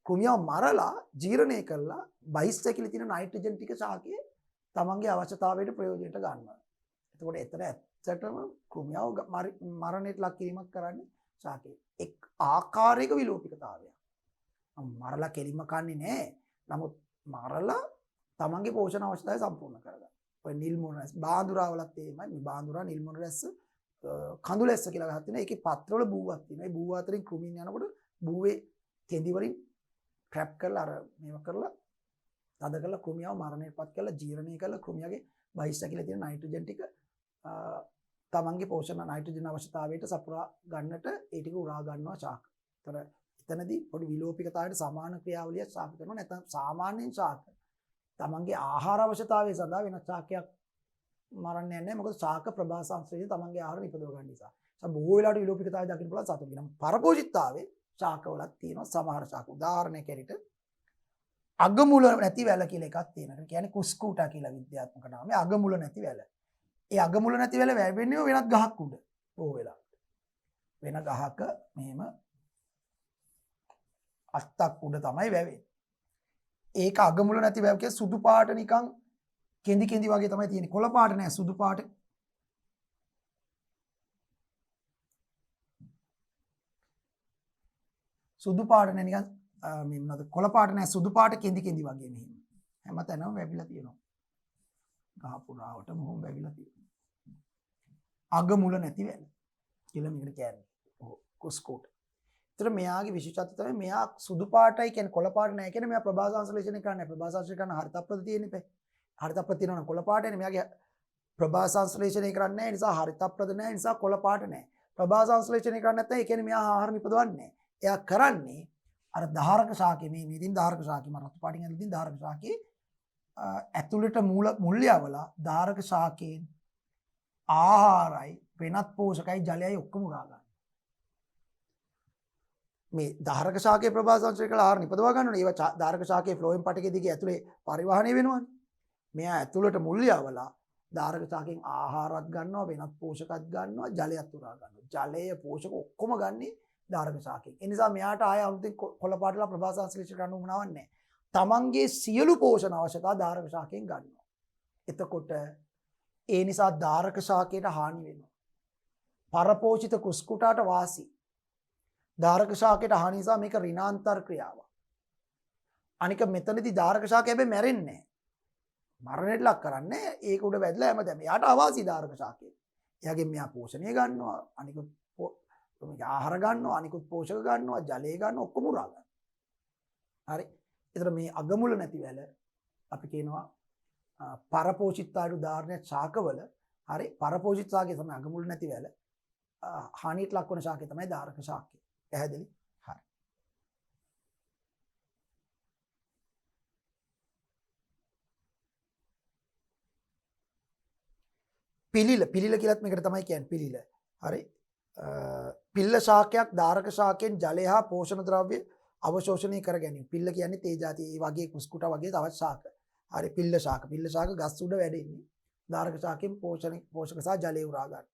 කෘමියාව මරලා ජීර්ණය කරලා බහිස්සැකිල්ලේ තියෙන නයිට්‍රජන් ටික ශාකයේ තමන්ගේ අවශ්‍යතාවයට ප්‍රයෝජනයට ගන්නවා. එතකොට එතන ඇත්තටම කෘමියාව මරණයට ලක් කිරීමක් කරන්නේ ශාකයේ. එක් ආකාරයක විලෝපිකතාවයක්. මරලා කෙලින්ම කන්නේ නැහැ. නමුත් මරලා තමන්ගේ පෝෂණ අවශ්‍යතාවය සම්පූර්ණ කරගන්න. ඔය නිල් මොන රැස් බාඳුරාවලත් එහෙමයි. මේ බාඳුරා නිල් මොන රැස් කඳු ලැස්ස කියලා ගහක් තියෙනවා. ඒකේ පත්‍රවල බූවක් තියෙනවා. ඒ බූව අතරින් කෘමීන් යනකොට බූවේ කෙඳි වලින් ට්‍රැප් කරලා අර මේව කරලා තද කරලා කෘමියාව මරණයටපත් කරලා ජීර්ණය කරලා කෘමියාගේ බහිස්සැකිලේ තියෙන නයිට්‍රජන් ටික තමන්ගේ පෝෂණ නයිට්‍රජන් අවශ්‍යතාවයට සපුරා ගන්නට ඒ ටික උරා ගන්නවා ශාක. එතනදී පොඩි විලෝපිකතාවයට සමාන ක්‍රියාවලියක් ශාක කරනවා. නැත්නම් සාමාන්‍යයෙන් ශාක තමන්ගේ ආහාර අවශ්‍යතාවය සඳහා වෙනත් ශාකයක් මරන්නේ නැහැ. මොකද ශාක ප්‍රභා සංශ්ලේෂණය තමන්ගේ ආහාර නිපදව ගන්න නිසා. බොහෝ වෙලාවට විලෝපිකතාවය දකින්න පුළුවන් සතුන්. නම් පරපෝෂිතතාවේ ශාකවලක් තියෙනවා සමහර ශාක. උදාහරණයක් ඇරෙට අගමුල නැති වැල කියලා එකක් තියෙනවා. ඒ කියන්නේ කුස්කූටා කියලා විද්‍යාත්මක නාමය අගමුල නැති වැල. ඒ අගමුල නැති වැල වැවෙන්නේ වෙනත් ගහක් උඩ. බොහෝ වෙලාවට. වෙන ගහක මෙහෙම අත්තක් උඩ තමයි වැවෙන්නේ. ඒක අගමුල නැති වැව කිය සුදු පාට නිකන් කෙඳි කෙඳි වගේ තමයි තියෙන්නේ. කොළ පාට නෑ සුදු පාට. සුදු පාට නෑ නිකන් මේ මොනවද කොළ පාට නෑ සුදු පාට කෙඳි කෙඳි වගේ මෙහෙම. හැමතැනම වැවිලා තියෙනවා. ගහ පුරාවට මොහොම වැවිලා තියෙනවා. අගමුල නැති වැල කියලා මේකට කියන්නේ. ඔව් කුස්කෝට. ඒතර මෙයාගේ විශේෂත්වය තමයි මෙයා සුදු පාටයි කියන්නේ කොළ පාට නෑ කියන්නේ මෙයා ප්‍රභා සංශ්ලේෂණය කරන්නේ. ප්‍රභා සංශ්ලේෂණය කරන හරිතප්‍රද තියෙන්නේ පෙ. හරිතප්‍රද තියෙනවා නම් කොළ පාටනේ. මෙයාගේ ප්‍රභා සංශ්ලේෂණය කරන්නේ නැහැ. ඒ නිසා හරිතප්‍රද නැහැ. ඒ නිසා කොළ පාට නැහැ. ප්‍රභා සංශ්ලේෂණය කරන්නේ නැත්නම් ඒ කියන්නේ මෙයා ආහාර නිපදවන්නේ නැහැ. එයා කරන්නේ අර ධාරක ශාකයේ මේ ඉදින් ධාරක ශාකයේ මරත් පාටින් ඇතුලින් ධාරක ශාකයේ ඇතුළට මුල් යවලා ධාරක ශාකයෙන් ආහාරයි වෙනත් පෝෂකයි ජලයයි ඔක්කොම උරා ගන්න. මේ ධාරක ශාකයේ ප්‍රභා සංශ්ලේෂණය කළ ආහාර නිපදවා ගන්නනේ. ඒවා ධාරක ශාකයේ ෆ්ලෝයම් පටකයේ දිගේ ඇතුලේ පරිවහණය වෙනවානේ. මෙයා ඇතුළට මුල් යවලා ධාරක ශාකයෙන් ආහාරات ගන්නවා වෙනත් පෝෂකات ගන්නවා ජලයත් උරා ගන්නවා. ජලය පෝෂක ඔක්කොම ගන්නේ ධාරක ශාකයෙන්. ඒ නිසා මෙයාට ආය අලුතින් කොළ පාටලා ප්‍රභා සංශ්ලේෂණය කරන්න උවමනාවක් නැහැ. තමන්ගේ සියලු පෝෂණ අවශ්‍යතා ධාරක ශාකයෙන් ගන්නවා. එතකොට ඒ නිසා ධාරක ශාකයට හානි වෙනවා. පරපෝෂිත කුස්කුටාට වාසි. ධාරක ශාකයට හානි නිසා මේක ඍණාන්තර ක්‍රියාවක්. අනික මෙතනදී ධාරක ශාකය හැබැයි මැරෙන්නේ නැහැ. මරණයට ලක් කරන්නේ ඒක උඩ වැදලා හැමදේම. එයාට අවාසි ධාරක ශාකය. එයාගෙන් මෙයා පෝෂණය ගන්නවා. අනිකුත් ආහාර ගන්නවා, අනිකුත් පෝෂක ගන්නවා, ජලය ගන්නවා, ඔක්කොම උරා ගන්නවා. හරි. ඒතර මේ අගමුල නැති වැල අපි කියනවා පරපෝෂිතාට උදාහරණයක් ශාකවල. හරි. පරපෝෂිත ශාකයේ තමයි අගමුල නැති වැල. හානියට ලක් වන ශාකය තමයි ධාරක ශාකය. පැහැදිලි? හරි. පිළිල කියලත් මේකට තමයි කියන්නේ පිළිල. හරි. පිල්ල ශාකයක් ධාරක ශාකයෙන් ජලය හා පෝෂණ ද්‍රව්‍ය අවශෝෂණය කර ගැනීම. පිල්ල කියන්නේ තේ જાති ඒ වගේ කුස්කුට වගේ තවත් ශාක. හරි පිල්ල ශාක. පිල්ල ශාක ගස් උඩ වැඩෙන්නේ. ධාරක ශාකයෙන් පෝෂක සහ ජලය උරා ගන්න.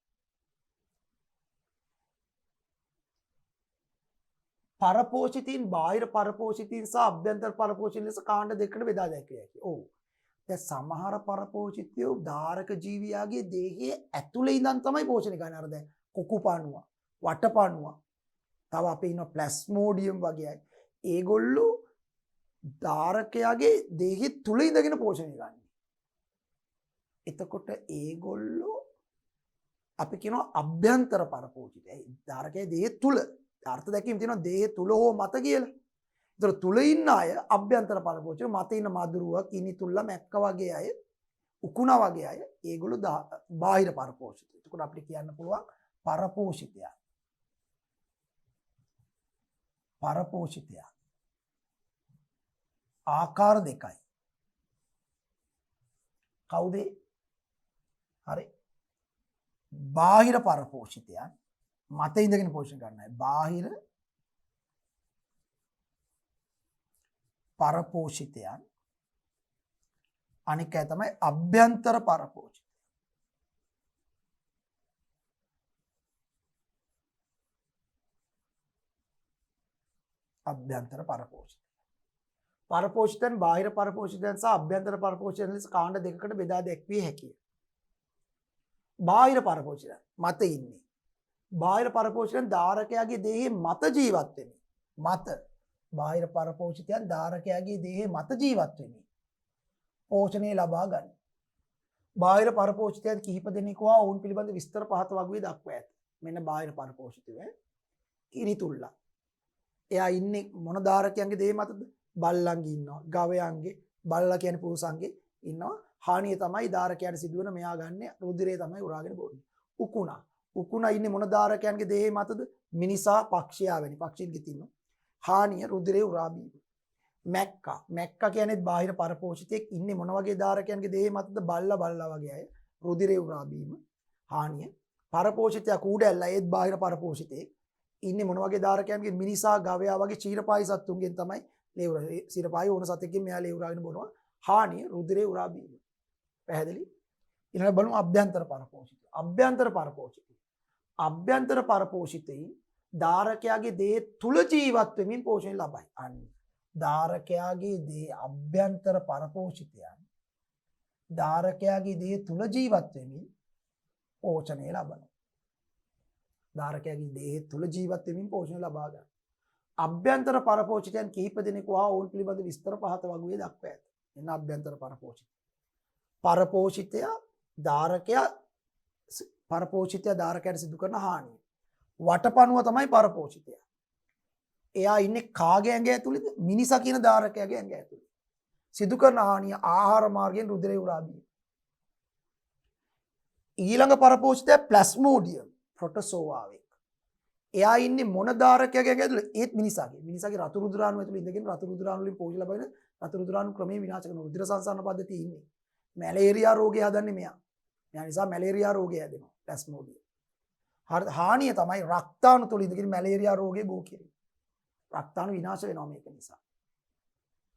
පරපෝෂිතීන් බාහිර පරපෝෂිතීන් සහ අභ්‍යන්තර පරපෝෂිතීන් ලෙස කාණ්ඩ දෙකකට බෙදා දැක්විය හැකියි. ඔව්. දැන් සමහර පරපෝෂිතයෝ ධාරක ජීවියාගේ දේහයේ ඇතුලේ ඉඳන් තමයි පෝෂණය කරන්නේ. අර දැන් කොකු පානුවා, වට පානුවා, තව අපේ ඉන්න ප්ලාස්මෝඩියම් වගේ අය. ඒගොල්ලෝ ධාරකයාගේ දේහය තුල ඉඳගෙන පෝෂණය ගන්නවා. එතකොට ඒගොල්ලෝ අපි කියනවා අභ්‍යන්තර පරපෝෂිතයි. ධාරකයේ දේහය තුල අර්ථ දැකීම තියෙනවා දේහය තුල හෝ මත කියලා. ඒතර තුල ඉන්න අය අභ්‍යන්තර පරපෝෂිත, මත ඉන්න මදුරුව, කිනි තුල්ල, මැක්ක වගේ අය, උකුණා වගේ අය ඒගොල්ලෝ බාහිර පරපෝෂිත. එතකොට අපිට කියන්න පුළුවන් පරපෝෂිතය. පරපෝෂිතය ආකාර දෙකයි. කවුද? හරි. බාහිර පරපෝෂිතයන් මත ඉඳගෙන පෝෂණය කරන්නයි. බාහිර පරපෝෂිතයන්. අනික තමයි අභ්‍යන්තර පරපෝෂිත. අභ්‍යන්තර පරපෝෂිත. පරපෝෂිතයන් බාහිර පරපෝෂිතයන් සහ අභ්‍යන්තර පරපෝෂිතයන් ලෙස කාණ්ඩ දෙකකට බෙදා දැක්විය හැකිය. බාහිර පරපෝෂිතයන් මත ඉන්නේ. බාහිර පරපෝෂිතයන් ධාරකයාගේ දේහයේ මත ජීවත් වෙන්නේ. මත බාහිර පරපෝෂිතයන් ධාරකයාගේ දේහයේ මත ජීවත් වෙන්නේ. පෝෂණය ලබා ගන්න. බාහිර පරපෝෂිතයන් කිහිප දෙනෙකු හා ඔවුන් පිළිබඳ විස්තර පහත වගේ දක්වා ඇත. මෙන්න බාහිර පරපෝෂිතව කිරිතුල්ලා. එයා ඉන්නේ මොන ධාරකයන්ගේ දේහ මතද? බල්ලන්ගේ ඉන්නවා, ගවයන්ගේ, බල්ලා කියන්නේ පුරුෂයන්ගේ ඉන්නවා. හානිය තමයි ධාරකයන්ට සිදුවන මෙයා ගන්න රුධිරය තමයි උරාගෙන බොන්නේ. උකුණා. උකුණා ඉන්නේ මොන ධාරකයන්ගේ දේහ මතද? මිනිසා, පක්ෂියා වැනි පක්ෂීන්ගේ තියෙනවා. හානිය රුධිරේ උරා බීම. මැක්කා. මැක්කා කියන්නේ බාහිර පරපෝෂිතෙක් ඉන්නේ මොන වගේ ධාරකයන්ගේ දේහ මතද? බල්ලා වගේ අය රුධිරේ උරා බීම. හානිය. පරපෝෂිතයා කූඩැල්ලා ඒත් බාහිර පරපෝෂිතෙක් ඉන්නේ මොන වගේ ධාරකයන්ගේ? මිනිසා, ගවයා වගේ ක්ෂීරපායි සත්තුන්ගෙන් තමයි ලේ උරා. ක්ෂීරපායි ඕන සතෙක්ගෙන් මෙයා ලේ උරාගෙන බොනවා. හානිය රුධිරේ උරා බීම. පැහැදිලි? ඊළඟ බලමු අභ්‍යන්තර පරපෝෂිත. අභ්‍යන්තර පරපෝෂිත. අභ්‍යන්තර පරපෝෂිතයින් ධාරකයාගේ දේහ තුල ජීවත් වෙමින් පෝෂණය ලබයි. අන්න ධාරකයාගේ දේහ අභ්‍යන්තර පරපෝෂිතයන් ධාරකයාගේ දේහ තුල ජීවත් වෙමින් පෝෂණය ලබනවා. ධාරකයාගේ දේහ තුල ජීවත් වෙමින් පෝෂණය ලබා ගන්න. අභ්‍යන්තර පරපෝෂිතයන් කිහිප දෙනෙකු හා ඔවුන් පිළිබඳ විස්තර පහත වගේ දක්වා ඇත. එන්න අභ්‍යන්තර පරපෝෂිත. පරපෝෂිතය ධාරකයා පරපෝෂිතය ධාරකයාට සිදු කරන හානිය. වටපණුව තමයි පරපෝෂිතය. එයා ඉන්නේ කාගේ ඇඟ ඇතුළේද? මිනිසා කියන ධාරකයාගේ ඇඟ ඇතුළේ. සිදු කරන හානිය ආහාර මාර්ගයෙන් රුධිරේ උරා බීම. ඊළඟ පරපෝෂිතය ප්ලාස්මෝඩියම් ප්‍රොටෝසෝවාවෙක්. එයා ඉන්නේ මොන ධාරකයාගේ ඇඟ ඇතුළේ? ඒත් මිනිසාගේ. මිනිසාගේ රතු රුධිරාණු ඇතුළේ ඉඳගෙන රතු රුධිරාණු වලින් පෝෂණය ලබන රතු රුධිරාණු ක්‍රමයෙන් විනාශ කරන රුධිර සංසරණ පද්ධතිය ඉන්නේ. මැලේරියා රෝගය හදන්නේ මෙයා. මෙයා නිසා මැලේරියා රෝගය හැදෙනවා. ප්ලාස්මෝඩියම්. හානිය තමයි රක්තාණු තුල ඉඳගෙන මැලේරියා රෝගේ බෝ කිරීම. රක්තාණු විනාශ වෙනවා මේක නිසා.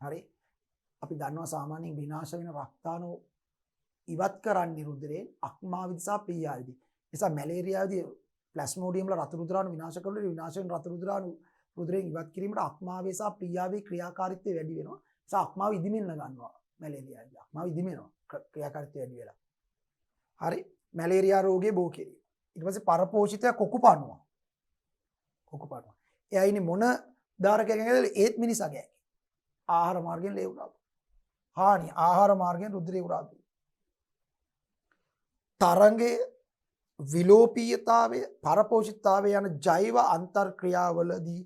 හරි. අපි දන්නවා සාමාන්‍යයෙන් විනාශ වෙන රක්තාණු ඉවත් කරන්නේ රුධිරයෙන් අක්මාවිදි සහ පීආවිදි. නිසා මැලේරියාවේදී ප්ලාස්මෝඩියම් වල රතු රුධිරාණු විනාශ කරලා විනාශ වෙන රතු රුධිරාණු රුධිරයෙන් ඉවත් කිරීමට අක්මාවේ සහ පීආවේ ක්‍රියාකාරීත්වය වැඩි වෙනවා. නිසා අක්මාව ඉදිමෙන්න ගන්නවා මැලේරියාවේදී. අක්මාව ඉදිමෙනවා ක්‍රියාකාරීත්වය වැඩි වෙලා. හරි. මැලේරියා රෝගේ බෝ කිරීම. ඊට පස්සේ පරපෝෂිතය කොකුපණුව. කොකුපණුව. එයා ඉන්නේ මොන ධාරකයන්ගෙන්ද? ඒත් මිනිසාගේ. ආහාර මාර්ගයෙන් ලේ උරා. හානිය ආහාර මාර්ගයෙන් රුධිරේ උරා. තරංගයේ විලෝපීයතාවය, පරපෝෂිතතාවය යන ජෛව අන්තර්ක්‍රියාවලදී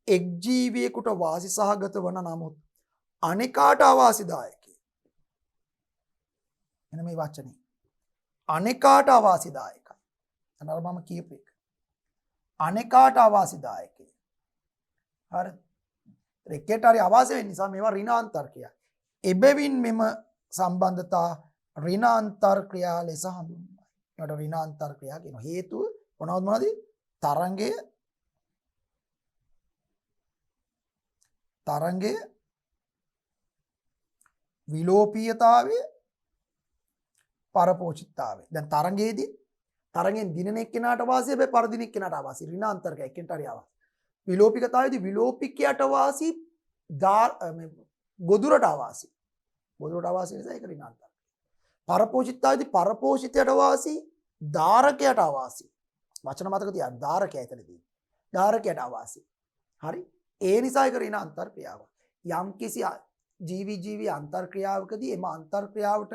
එක් ජීවියෙකුට වාසි සහගත වන නමුත් අනෙකාට අවාසිදායකයි. එන මේ වචනේ. අනෙකාට අවාසිදායකයි. අනර මම කියපු එක. අනෙකාට අවාසිදායකයි. හරි. එකට හරි අවාසි වෙන නිසා මේවා ඍණාන්තර්ක්‍රියා. එබැවින් මෙම සම්බන්ධතා ඍණාන්තර්ක්‍රියා ලෙස හඳුන්වනවා. ඒකට ඍණාන්තර්ක්‍රියා කියන හේතුව මොනවද? තරංගය විලෝපීයතාවය පරපෝෂිතතාවය. දැන් තරංගයේදී තරංගෙන් දිනන එක්කෙනාට වාසිය බෑ, පරදින එක්කෙනාට අවාසි. ඍණාන්තර්කය එක්කෙනාට හරි අවාසි. විලෝපිකතාවයේදී විලෝපිකයට අවාසි, ගොදුරට අවාසි. ගොදුරට අවාසි නිසා ඒක ඍණාන්තර්කය. පරපෝෂිතතාවයේදී පරපෝෂිතයට අවාසි, ධාරකයට අවාසි. වචන මතක තියාගන්න. ධාරකය ඇතනදී. ධාරකයට අවාසි. හරි? ඒ නිසා ඒක ඍණාන්තර්ක්‍රියාව. යම්කිසි ජීවි අන්තර්ක්‍රියාවකදී එම අන්තර්ක්‍රියාවට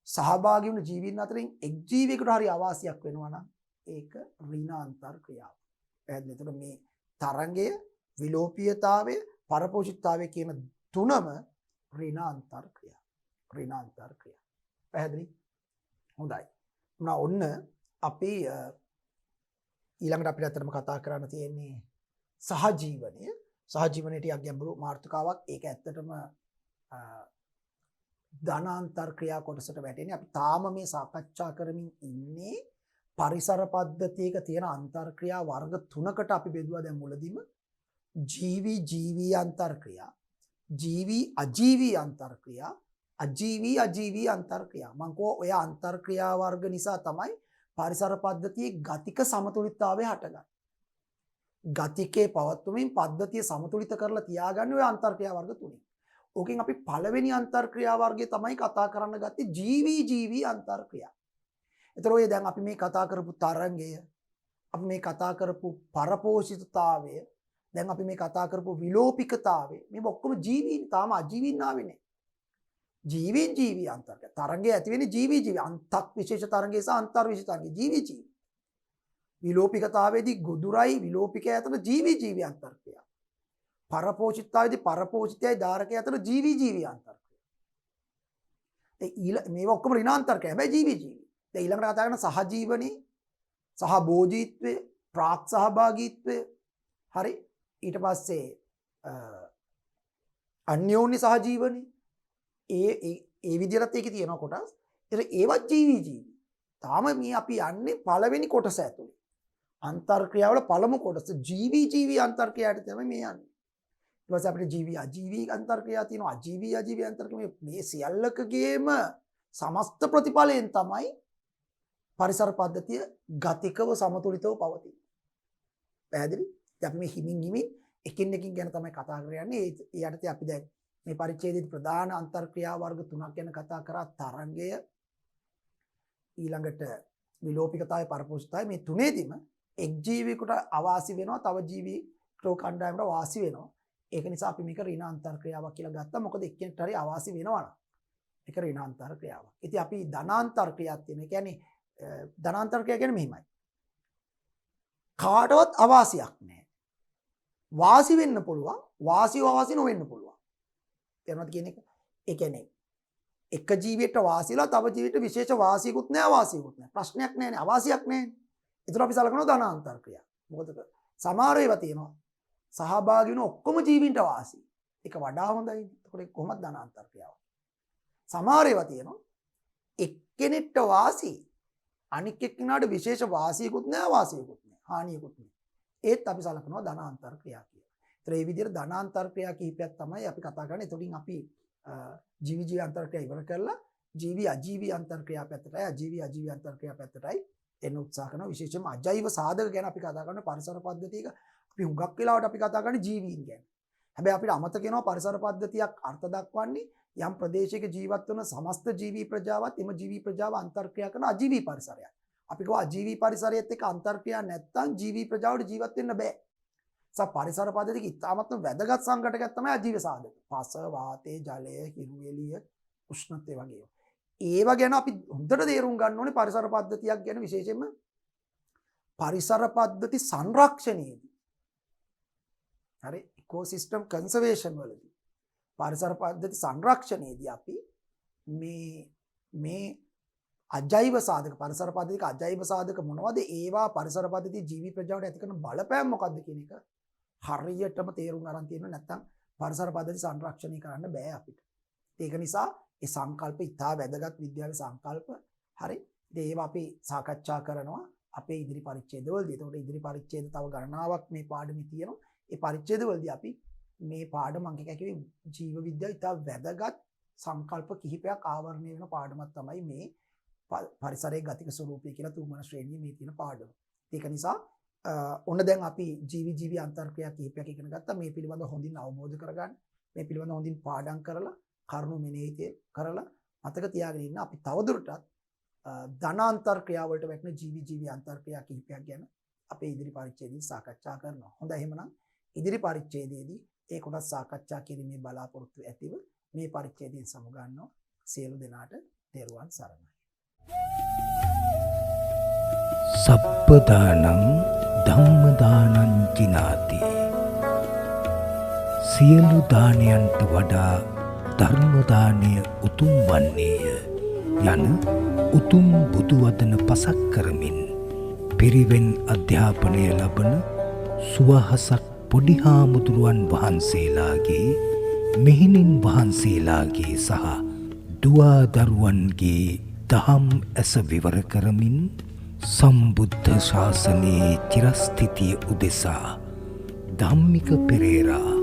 සහභාගී වුණු ජීවීන් අතරින් එක් ජීවියෙකුට හරි අවාසියක් වෙනවා නම් ඒක ඍණාන්තර්ක්‍රියාව. පැහැදිලි. එතකොට මේ තරංගය, විලෝපීයතාවය, පරපෝෂිතතාවය කියන තුනම ඍණ අන්තර් ක්‍රියා. ඍණ අන්තර් ක්‍රියා. පැහැදිලි? හොඳයි. ඔන්න අපි ඊළඟට අපිට අතරම කතා කරන්න තියෙන්නේ සහජීවනය. සහජීවනයේ ටිකක් ගැඹුරු මාතෘකාවක්. ඒක ඇත්තටම ධනාන්තර ක්‍රියා කොටසට වැටෙන්නේ. අපි තාම මේ සාකච්ඡා කරමින් ඉන්නේ පරිසර පද්ධතියක තියෙන අන්තර් ක්‍රියා වර්ග තුනකට අපි බෙදුවා දැන් මුලදීම. ජීවි ජීවී අන්තර් ක්‍රියා, ජීවි අජීවී අන්තර් ක්‍රියා, අජීවී අජීවී අන්තර් ක්‍රියා. මම කෝ ඔය අන්තර් ක්‍රියා වර්ග නිසා තමයි පරිසර පද්ධතියේ ගතික සමතුලිතතාවය හටගන්නේ. ගතිකේ පවත්වමින් පද්ධතිය සමතුලිත කරලා තියාගන්නේ ඔය අන්තර් ක්‍රියා වර්ග තුනෙන්. ඕකෙන් අපි පළවෙනි අන්තර් ක්‍රියා වර්ගය තමයි කතා කරන්න ගත්තේ ජීවි ජීවී අන්තර් ක්‍රියා. ඒතර ඔය දැන් අපි මේ කතා කරපු තරංගය, අපි මේ කතා කරපු පරපෝෂිතතාවය, දැන් අපි මේ කතා කරපු විලෝපිකතාවය, මේ ඔක්කොම ජීවීන්, තාම අජීවීන් ආවේ නැහැ. ජීවීන් ජීවී අන්තර් ක්‍රියා. තරංගය ඇති වෙන්නේ ජීවී ජීවී අන්තක් විශේෂ තරංගය සහ අන්තර් විශේෂ තරංගය ජීවී ජීවී. විලෝපිකතාවයේදී ගොදුරයි විලෝපිකය අතර ජීවී ජීවී අන්තර් ක්‍රියා. පරපෝෂිතතාවයේදී පරපෝෂිතයයි ධාරකය අතර ජීවී ජීවී අන්තර් ක්‍රියා. මේවා ඔක්කොම ඍණාන්තර් ක්‍රියා. හැබැයි ජීවී ජීවී. දැන් ඊළඟට කතා කරන සහජීවනයේ සහභෝජීත්වය, ප්‍රාක් සහභාගීත්වය, හරි. ඊට පස්සේ අන්‍යෝන්‍ය සහජීවනයේ ඒ විදිහට ඒකේ තියෙන කොටස්. ඒවත් ජීවී ජීවී. තාම මේ අපි යන්නේ පළවෙනි කොටස ඇතුලේ. අන්තර් ක්‍රියාවල පළමු කොටස ජීවී ජීවී අන්තර් ක්‍රියාවට තමයි මේ යන්නේ. ඊට පස්සේ අපිට ජීවී අජීවී අන්තර් ක්‍රියා තියෙනවා. අජීවී අජීවී අන්තර් ක්‍රියා මේ සියල්ලකගේම සමස්ත ප්‍රතිඵලයෙන් තමයි පරිසර පද්ධතිය ගතිකව සමතුලිතව පවතින්නේ. පැහැදිලි? ඉතින් අපි මේ හිමින් එකින් එකින් ගැන තමයි කතා කරන්නේ. ඒ යටතේ අපි දැන් මේ පරිච්ඡේදයේ ප්‍රධාන අන්තර් ක්‍රියා වර්ග තුනක් ගැන කතා කරා. තරංගය, ඊළඟට විලෝපිකතාවය, පරපෝෂිතතාවය. මේ තුනේදීම එක් ජීවියෙකුට අවාසි වෙනවා, තව ජීවියෙකුට කණ්ඩායමකට වාසි වෙනවා. ඒක නිසා අපි මේක ඍණ අන්තර් ක්‍රියාවක් කියලා ගත්තා. මොකද එක්කෙනෙක්ට හරි අවාසි වෙනවා නම් ඒක ඍණ අන්තර් ක්‍රියාවක්. ඉතින් අපි ධනාන්තර් ක්‍රියාවක් තියෙනවා. ඒ කියන්නේ ධනාන්තර් ක්‍රියාව කියන්නේ මෙහිමයි. කාටවත් අවාසියක් නැහැ. වාසි වෙන්න පුළුවන්, වාසිව අවාසි නොවෙන්න පුළුවන්. තේරුණාද කියන එක? ඒ කියන්නේ එක ජීවියෙක්ට වාසියලා තව ජීවියෙක්ට විශේෂ වාසියකුත් නැහැ, අවාසියකුත් නැහැ. ප්‍රශ්නයක් නැහැ නේ, අවාසියක් නැහැ. ඒතර අපි සලකනවා ධනාන්තර ක්‍රියා. මොකද සමහර ඒවා තියෙනවා සහභාගී වෙන ඔක්කොම ජීවීන්ට වාසි. ඒක වඩා හොඳයි. ඒකට කොහොමද ධනාන්තර ක්‍රියාව? සමහර ඒවා තියෙනවා එක්කෙනෙක්ට වාසි, අනික් එක්කෙනාට විශේෂ වාසියකුත් නැහැ, අවාසියකුත් නැහැ, හානියකුත් නැහැ. ඒත් අපි සලකනවා ධනාන්තර ක්‍රියා කියලා. ඒතර මේ විදිහට ධනාන්තර ක්‍රියා කිහිපයක් තමයි අපි කතා කරන්නේ. එතකොටින් අපි ජීවි ජීවි අන්තර් ක්‍රියා ඉවර කරලා ජීවි අජීවී අන්තර් ක්‍රියා පැත්තටයි, අජීවි අජීවී අන්තර් ක්‍රියා පැත්තටයි එන්න උත්සාහ කරනවා. විශේෂයෙන්ම අජෛව සාධක ගැන අපි කතා කරන පරිසර පද්ධතියක අපි හුඟක් වෙලාවට අපි කතා කරන්නේ ජීවීන් ගැන. හැබැයි අපිට අමතක වෙනවා පරිසර පද්ධතියක් අර්ථ දක්වන්නේ යම් ප්‍රදේශයක ජීවත් වන සමස්ත ජීවී ප්‍රජාවත් එම ජීවී ප්‍රජාව අන්තර් ක්‍රියා කරන අජීවී පරිසරයක්. අපි කියවා අජීවී පරිසරයත් එක්ක අන්තර් ක්‍රියා නැත්තම් ජීවී ප්‍රජාවට ජීවත් වෙන්න බෑ. පරිසර පද්ධතියක ඉතාමත්ම වැදගත් සංඝටකයක් තමයි අජීව සාධක. පස, වාතය, ජලය, හිරු එළිය, උෂ්ණත්වය වගේ. ඒවා ගැන අපි හොඳට තේරුම් ගන්න ඕනේ පරිසර පද්ධතියක් ගැන, විශේෂයෙන්ම පරිසර පද්ධති සංරක්ෂණයේදී. හරි, ඉකෝසිස්ටම් කන්සර්වේෂන් වලදී පරිසර පද්ධති සංරක්ෂණයේදී අපි මේ අජෛව සාධක, පරිසර පද්ධතික අජෛව සාධක මොනවද? ඒවා පරිසර පද්ධති ජීවි ප්‍රජාවට ඇති කරන බලපෑම මොකක්ද කියන එක හරියටම තේරුම් ගන්න තියෙනවා. නැත්නම් පරිසර පද්ධති සංරක්ෂණය කරන්න බෑ අපිට. ඒක නිසා ඒ සංකල්ප ඉතා වැදගත් විද්‍යාවේ සංකල්ප. හරි. ඉතින් ඒවා අපි සාකච්ඡා කරනවා අපේ ඉදිරි පරිච්ඡේදවලදී. ඒතකොට ඉදිරි පරිච්ඡේද තව ගණනාවක් මේ පාඩමේ තියෙනවා. ඒ පරිච්ඡේදවලදී අපි මේ පාඩම අංක කිව්වේ ජීව විද්‍යාව ඉතා වැදගත් සංකල්ප කිහිපයක් ආවරණය වෙන පාඩමක් තමයි මේ පරිසරයේ ගතික ස්වරූපය කියලා තුන්වන ශ්‍රේණියේ මේ තියෙන පාඩම. ඒක නිසා ඔන්න දැන් අපි ජීවි ජීවි අන්තර් ක්‍රියා කිහිපයක් ඉගෙන ගත්තා. මේ පිළිබඳව හොඳින් අවබෝධ කරගන්න, මේ පිළිබඳව හොඳින් පාඩම් කරලා, කරුණු මෙනෙහි කරලා මතක තියාගෙන ඉන්න. අපි තවදුරටත් ධනාන්තර ක්‍රියා වලට වැටෙන ජීවි ජීවි අන්තර් ක්‍රියා කිහිපයක් ගැන අපේ ඉදිරි පරිච්ඡේදයේ සාකච්ඡා කරනවා. හොඳයි, එහෙමනම් ඉදිරි පරිච්ඡේදයේදී ඒ කොටස් සාකච්ඡා කිරීමේ බලාපොරොත්තු ඇතිව මේ පරිච්ඡේදයෙන් සමුගන්නවා. සියලු දෙනාට තෙරුවන් සරණයි. සබ්බදානං ධම්මදානං චිනාති. සියලු දානයන්ට වඩා ධර්මදානය උතුම් වන්නේය යන උතුම් බුදුවදන පසක් කරමින් පිරිවෙන් අධ්‍යාපනය ලබන සුවහසක් පොඩි හාමුදුරුවන් වහන්සේලාගේ මෙහෙණින් වහන්සේලාගේ සහ දුවාදරුවන්ගේ දහම් ඇස විවර කරමින් සම්බුද්ධ ශාසනයේ චිරස්ථිතිය උදෙසා ධම්මික පෙරේරා,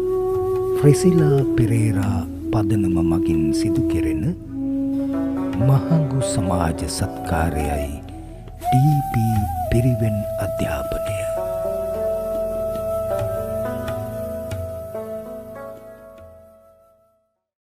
ෆ්‍රෙසිලා පෙරේරා පදනම මගින් සිදු කෙරෙන මහඟු සමාජ සත්කාරයයි ඩී.පී. පිරිවෙන් අධ්‍යාපනය.